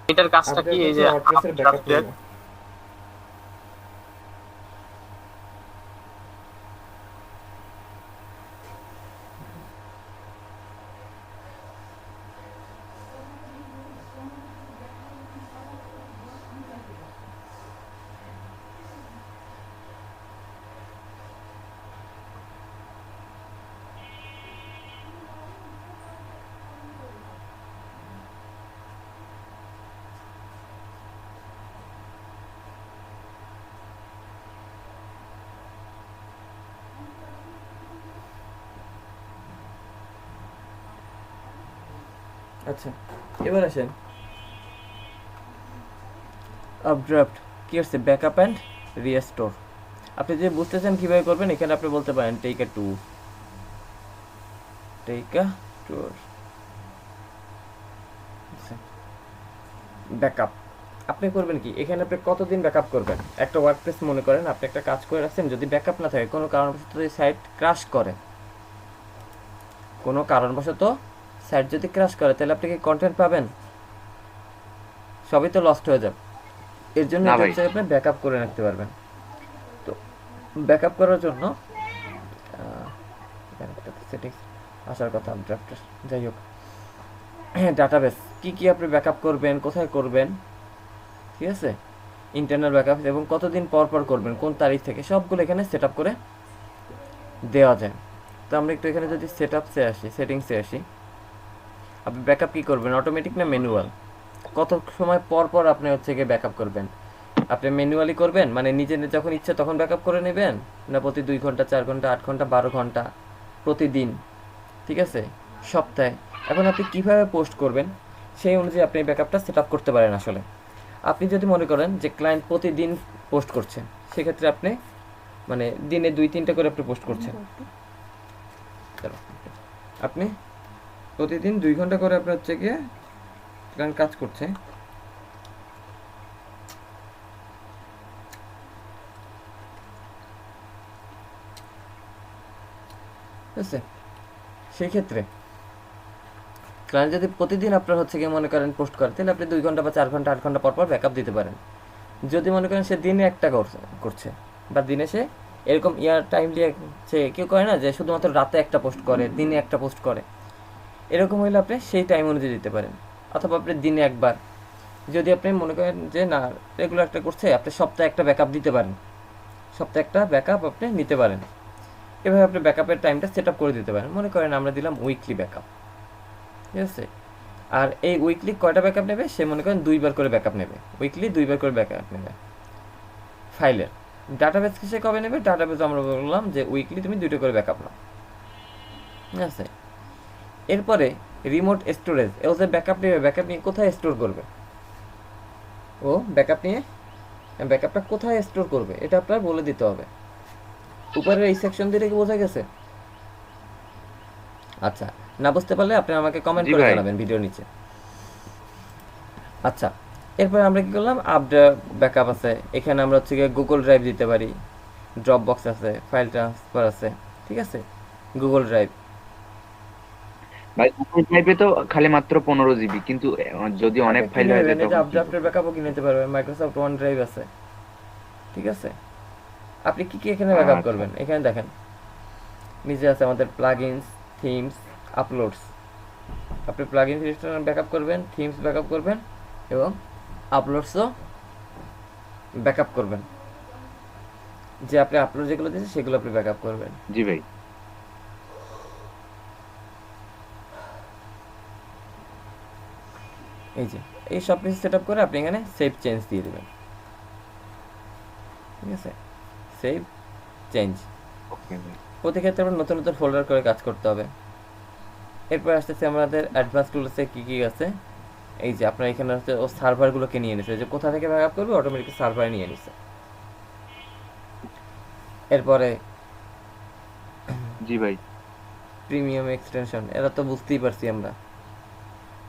এটার কাজটা কি এই যে আপডেট আচ্ছা, এবার আসেন আপড্রাফট কি হচ্ছে, ব্যাকআপ অ্যান্ড রিস্টোর। আপনি যে বুঝতেছেন কীভাবে করবেন, এখানে আপনি বলতে পারেন টেক আ ট্যুর, ব্যাকআপ। আপনি করবেন কি, এখানে আপনি কতদিন ব্যাকআপ করবেন? একটা ওয়ার্ডপ্রেস মনে করেন আপনি একটা কাজ করে রাখছেন, যদি ব্যাকআপ না থাকে, কোনো কারণবশত যদি সাইট ক্র্যাশ করে, কোনো কারণবশত সাইট যদি ক্র্যাশ করে, তাহলে আপনি কি কন্টেন্ট পাবেন? সবই তো লস্ট হয়ে যাবে। এর জন্য না ভাই। আপনি ব্যাকআপ করে রাখতে পারবেন। তো ব্যাকআপ করার জন্য সেটিংস আসার কথা আপড্রাফটার, যাই হোক, ডাটাবেস কি কি আপনি ব্যাকআপ করবেন, কোথায় করবেন, ঠিক আছে, ইন্টারনাল ব্যাকআপ এবং কতদিন পর পর করবেন, কোন তারিখ থেকে, সবগুলো এখানে সেট আপ করে দেওয়া যায়। তো আমরা একটু এখানে যদি সেট আপসে আসি, সেটিংসে আসি, আপনি ব্যাকআপ কী করবেন, অটোমেটিক না ম্যানুয়াল, কত সময় পর পর আপনি হচ্ছে গিয়ে ব্যাকআপ করবেন? আপনি ম্যানুয়ালি করবেন, মানে নিজের যখন ইচ্ছে তখন ব্যাকআপ করে নেবেন, না প্রতি 2 ঘন্টা, 4 ঘন্টা, 8 ঘন্টা, 12 ঘন্টা, প্রতিদিন, ঠিক আছে, সপ্তাহে? এখন আপনি কিভাবে পোস্ট করবেন সেই অনুযায়ী আপনি ব্যাকআপটা সেট আপ করতে পারেন। আসলে আপনি যদি মনে করেন যে ক্লায়েন্ট প্রতিদিন পোস্ট করছেন, সেক্ষেত্রে আপনি মানে দিনে 2-3টা করে আপনি পোস্ট করছেন, আপনি প্রতিদিন 2 ঘন্টা করে আপনার হচ্ছে গিয়ে ক্লায়েন্ট কাজ করছে, ঠিক আছে? সেই ক্ষেত্রে ক্লায়েন্ট যদি প্রতিদিন আপনার হচ্ছে গিয়ে মনে করেন পোস্ট করে, তাহলে আপনি 2 ঘন্টা বা 4 ঘন্টা, 8 ঘন্টা পর পর ব্যাকআপ দিতে পারেন। যদি মনে করেন সে দিনে একটা করছে বা দিনে সে এরকম টাইমলি সে কেউ করে না যে শুধুমাত্র রাতে একটা পোস্ট করে, দিনে একটা পোস্ট করে, এরকম হলে আপনি সেই টাইম অনুযায়ী দিতে পারেন। অথবা আপনি দিনে একবার, যদি আপনি মনে করেন যে না রেগুলার একটা করছে, আপনি সপ্তাহে একটা ব্যাকআপ দিতে পারেন, সপ্তাহে একটা ব্যাকআপ আপনি নিতে পারেন। এভাবে আপনি ব্যাকআপের টাইমটা সেট আপ করে দিতে পারেন। মনে করেন আমরা দিলাম উইকলি ব্যাকআপ, ঠিক আছে? আর এই উইকলি কয়টা ব্যাকআপ নেবে, সে মনে করেন 2 বার করে ব্যাকআপ নেবে, উইকলি 2 বার করে ব্যাকআপ নেবে ফাইলের। ডাটাবেস সে কবে নেবে? ডাটাবেস আমরা বললাম যে উইকলি তুমি 2টা করে ব্যাকআপ নাও, ঠিক আছে? এরপরে রিমোট স্টোরেজ, ও যে ব্যাকআপ নেবে, ব্যাকআপ নিয়ে কোথায় স্টোর করবে, ও ব্যাকআপ নিয়ে ব্যাকআপটা কোথায় স্টোর করবে এটা আপনার বলে দিতে হবে। উপরের এই সেকশন দিয়ে কি বোঝা গেছে? আচ্ছা, না বুঝতে পারলে আপনি আমাকে কমেন্ট জি করে ভাই। জানাবেন ভিডিও নিচে। আচ্ছা, এরপর আমরা কি করলাম, আপডেট ব্যাকআপ আছে, এখানে আমরা হচ্ছে গিয়ে গুগল ড্রাইভ দিতে পারি, ড্রপ বক্স আছে, ফাইল ট্রান্সফার আছে, ঠিক আছে, গুগল ড্রাইভ। ভাই গুগল ড্রাইভে তো খালি মাত্র 15 জিবি, কিন্তু যদি অনেক ফাইল হয় কিনে তখন আপডেটের ব্যাকআপও কিনে নিতে পারবেন, মাইক্রোসফট ওয়ান ড্রাইভ আছে, ঠিক আছে। আপনি কি কি এখানে ব্যাকআপ আচ্ছা। করবেন, এখানে দেখেন নিচে আছে আমাদের প্লাগইনস, থিমস, আপলোডস। আপনি প্লাগইন ব্যাকআপ করবেন, থিমস ব্যাকআপ করবেন এবং আপলোডসও ব্যাকআপ করবেন। যে আপনি আপলোড যেগুলো দিয়েছেন সেগুলো আপনি ব্যাকআপ করবেন। জি ভাই। এই যে এই সব কিছু সেট আপ করে আপনি এখানে সেভ চেঞ্জ দিয়ে দেবেন, ঠিক আছে, সেভ চেঞ্জ। ওকে ভাই। প্রতি ক্ষেত্রে আমরা নতুন নতুন ফোল্ডার করে কাজ করতে হবে। এরপর আসতেছে আমাদের অ্যাডভান্স টুলসে কী কী আছে। এই যে আপনার এখানে হচ্ছে ও সার্ভারগুলোকে নিয়ে নিছে, যে কোথা থেকে ব্যাকআপ করবে অটোমেটিক সার্ভারে নিয়ে নিছে। এরপরে জি ভাই। প্রিমিয়াম এক্সটেনশন, এরা তো বুঝতেই পারছি আমরা,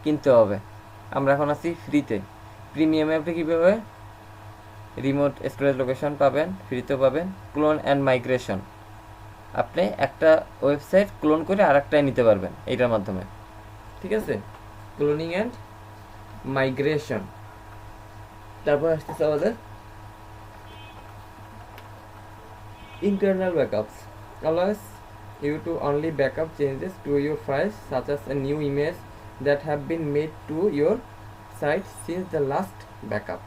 কিনতে হবে। আমরা এখন আছি ফ্রিতে। প্রিমিয়ামে আপনি কীভাবে রিমোট স্টোরেজ লোকেশন পাবেন, ফ্রিতেও পাবেন। ক্লোন অ্যান্ড মাইগ্রেশন, আপনি একটা ওয়েবসাইট ক্লোন করে আরেকটায় নিতে পারবেন এইটার মাধ্যমে, ঠিক আছে, ক্লোনিং অ্যান্ড মাইগ্রেশন। তারপর আসতেছে আমাদের internal backups, allows you to only backup changes to your files such as a new image that have been made to your site since the last backup.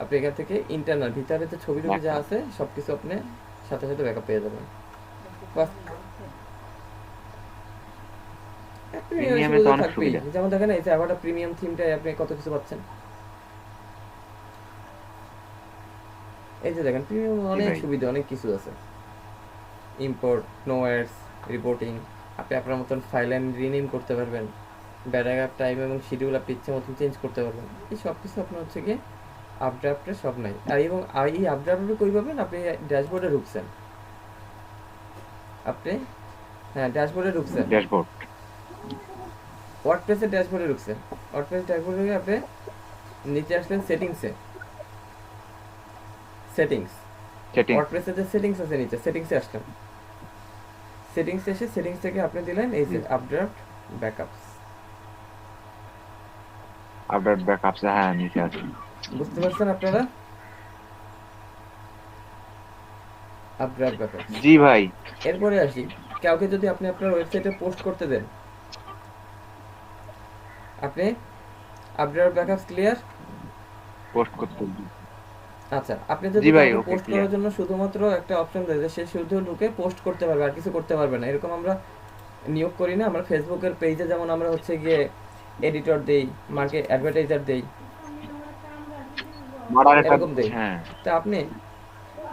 আপনি এখান থেকে ইন্টারনাল ভিতরে যে ছবি টবি যা আছে সবকিছু আপনি সাথে সাথে ব্যাকআপ পেয়ে যাবেন। বাস, প্রিমিয়ামে তো অনেক সুবিধা। যেমন দেখেন এই যে আবার প্রিমিয়াম থিমটাই আপনি কত কিছু পাচ্ছেন। এই যে দেখেন প্রিমিয়াম অনেক ভাই। সুবিধা, অনেক কিছু আছে, ইম্পোর্ট, নোয়ার্স, রিপোর্টিং, আপনি আপনার মতন ফাইল এন্ড রিনেম করতে পারবেন, ব্যাকআপ টাইম এবং শিডিউল আপনি ইচ্ছে মতন চেঞ্জ করতে পারবেন। এই সব কিছু আপনার হচ্ছে গিয়ে আপড্রাফটে সব নাই। আর এবং এই আপড্রাফটে কই পাবেন, আপনি ড্যাশবোর্ডে ঢুকছেন, আপনি হ্যাঁ ড্যাশবোর্ডে ঢুকছেন, ড্যাশবোর্ড। ওয়ার্ডপ্রেসের ড্যাশবোর্ডে ঢুকছেন, ওয়ার্ডপ্রেস ড্যাশবোর্ডে আপনি নিচে আসলেন সেটিংসে, সেটিংস, সেটিং। ওয়ার্ডপ্রেসের যে সেটিংস আছে নিচে সেটিংসে আসলেন, সেটিংসে এসে সেটিংস থেকে আপনি দিলেন এই যে আপড্রাফট ব্যাকআপস। আপডেট ব্যাকআপস, হ্যাঁ নিচে আছে। বুঝতে পারছেন আপনারা? Updraft backups. জি ভাই। এরপরে আসি, কাউকে যদি আপনি আপনার ওয়েবসাইটে পোস্ট করতে দেন, আপনি আপড্রাফট ব্যাকআপস ক্লিয়ার? পোস্ট করতে হবে। আচ্ছা, আপনি যদি জি ভাই, কাউকে ওকে, পোস্ট clear। করার জন্য শুধুমাত্র একটা অপশন দেয় যে সে শুধু ঢুকে পোস্ট করতে পারবে আর কিছু করতে পারবে না, এরকম আমরা নিয়োগ করি না। আমরা ফেসবুকের পেজে যেমন আমরা হচ্ছে গিয়ে এডিটর দেই, মার্কেট অ্যাডভার্টাইজার দেই, মডারেটর। এরকম দেই। হ্যাঁ। তা আপনি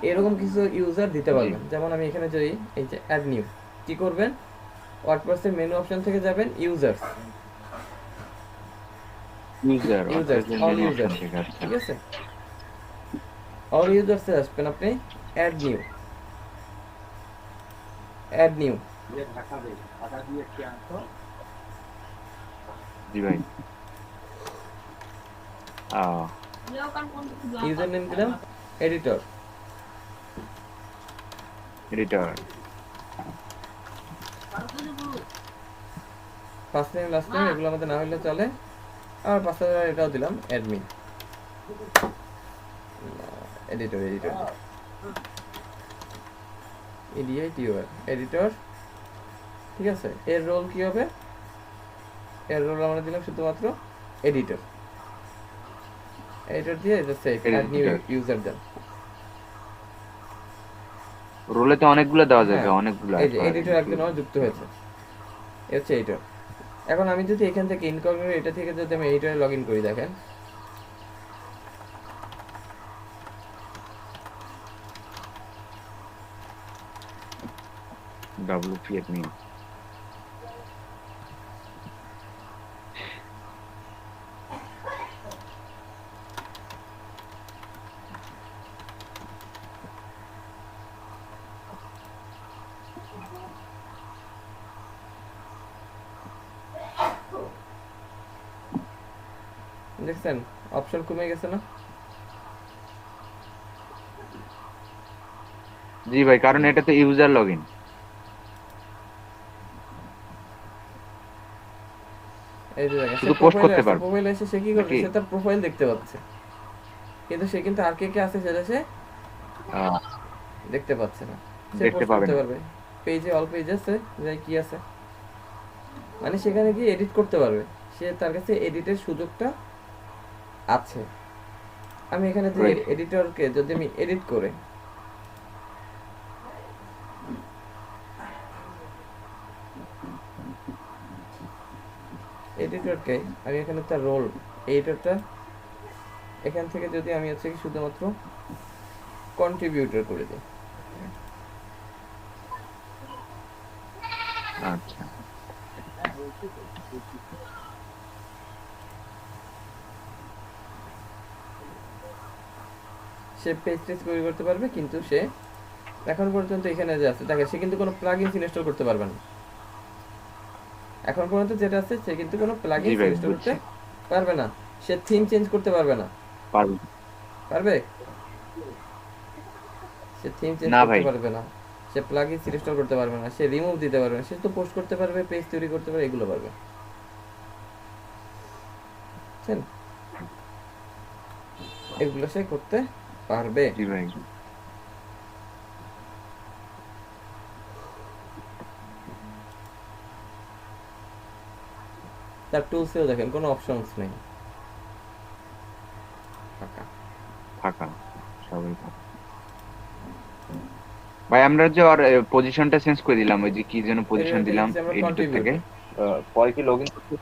এরকম কিছু ইউজার দিতে পারবেন। যেমন আমি এখানে যদি এই যে অ্যাড নিউ, কি করবেন, ওয়ার্ডপ্রেসের মেনু অপশন থেকে যাবেন users, user, users, all users, ঠিক আছে, অল ইউজার্সে আসবেন আপনি, অ্যাড নিউ, অ্যাড নিউ, জি ভাই। ইউজার নেম দিলাম editor, editor. First name last name এগুলো আমাদের না হইলে চলে। আর 5000 এটাও দিলাম admin, editor, editor, editor, editor, ঠিক আছে। এর রোল কি হবে, এর রোল আমরা দিলাম শুধুমাত্র এডিটর, এডিটর দিয়ে এটা সেভ অ্যাড নিউ ইউজার দেন। রোলে তো অনেকগুলো দেওয়া যাবে, হ্যাঁ, অনেকগুলো। এই যে এডিটর একজন আমার যুক্ত হয়েছে, এই হচ্ছে এডিটর। এখন আমি যদি এখান থেকে ইনকগনিটো এটা থেকে যদি আমি এডিটরে লগইন করি, দেখেন WP admin। দেখছেন অপশন কমে গেছে না? জি ভাই, কারণ এটা তো ইউজার লগ ইন। এই যে দেখেন শুধু post করতে পারবে। প্রোফাইলে এসে সে কি করবে, নাকি? সে তার প্রোফাইল দেখতে পাচ্ছে, কিন্তু সে কিন্তু আর কে কে আছে সেটা সে দেখতে পাচ্ছে না। সে দেখতে পোস্ট পাবে করতে না। পারবে, পেজে অল পেজ আছে যাই কি আছে, মানে সেখানে গিয়ে এডিট করতে পারবে, সে তার কাছে এডিটের সুযোগটা আছে। আমি এখানে যে Right. এডিটরকে যদি আমি এডিট করে এডিটরকে আমি এখানে তার রোল এডিটরটা এখান থেকে যদি আমি হচ্ছে কি শুধুমাত্র কন্ট্রিবিউটর করে দিই, আচ্ছা, সে পেজ টেজ তৈরি করতে পারবে, কিন্তু সে এখন পর্যন্ত এখানে যে আছে দেখেন সে কিন্তু কোনো প্লাগইনস ইনস্টল করতে পারবে না। এখন পর্যন্ত যেটা আছে সে কিন্তু কোনো জি প্লাগইনস ভাই, ইনস্টল করতে বুঝছি। পারবে না, সে থিম চেঞ্জ করতে পারবে না। পারবে। পারবে? সে থিম চেঞ্জ না করতে ভাই। পারবে না, সে প্লাগইনস ইনস্টল করতে পারবে না, সে রিমুভ দিতে পারবে না, সে তো পোস্ট করতে পারবে, পেজ তৈরি করতে পারবে, এগুলো পারবে। বুঝছেন? এগুলো সে করতে পারবে। জি ভাই। তার টুলসেও দেখেন কোনো অপশনস নেই, ফাঁকা। ফাঁকা, সবাই ফাঁকা। ভাই আমরা যে ওর পজিশনটা চেঞ্জ করে দিলাম, ওই যে কি যেন পজিশন এটা দিলাম দিয়েছি আমরা এডিটর থেকে, contributor। পরে কি লগইন করতে,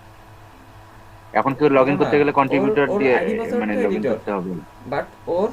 এখন কি লগইন না, করতে না, গেলে কন্ট্রিবিউটর ওর দিয়ে ID password মানে তো লগইন editor। করতে হবে? বাট ওর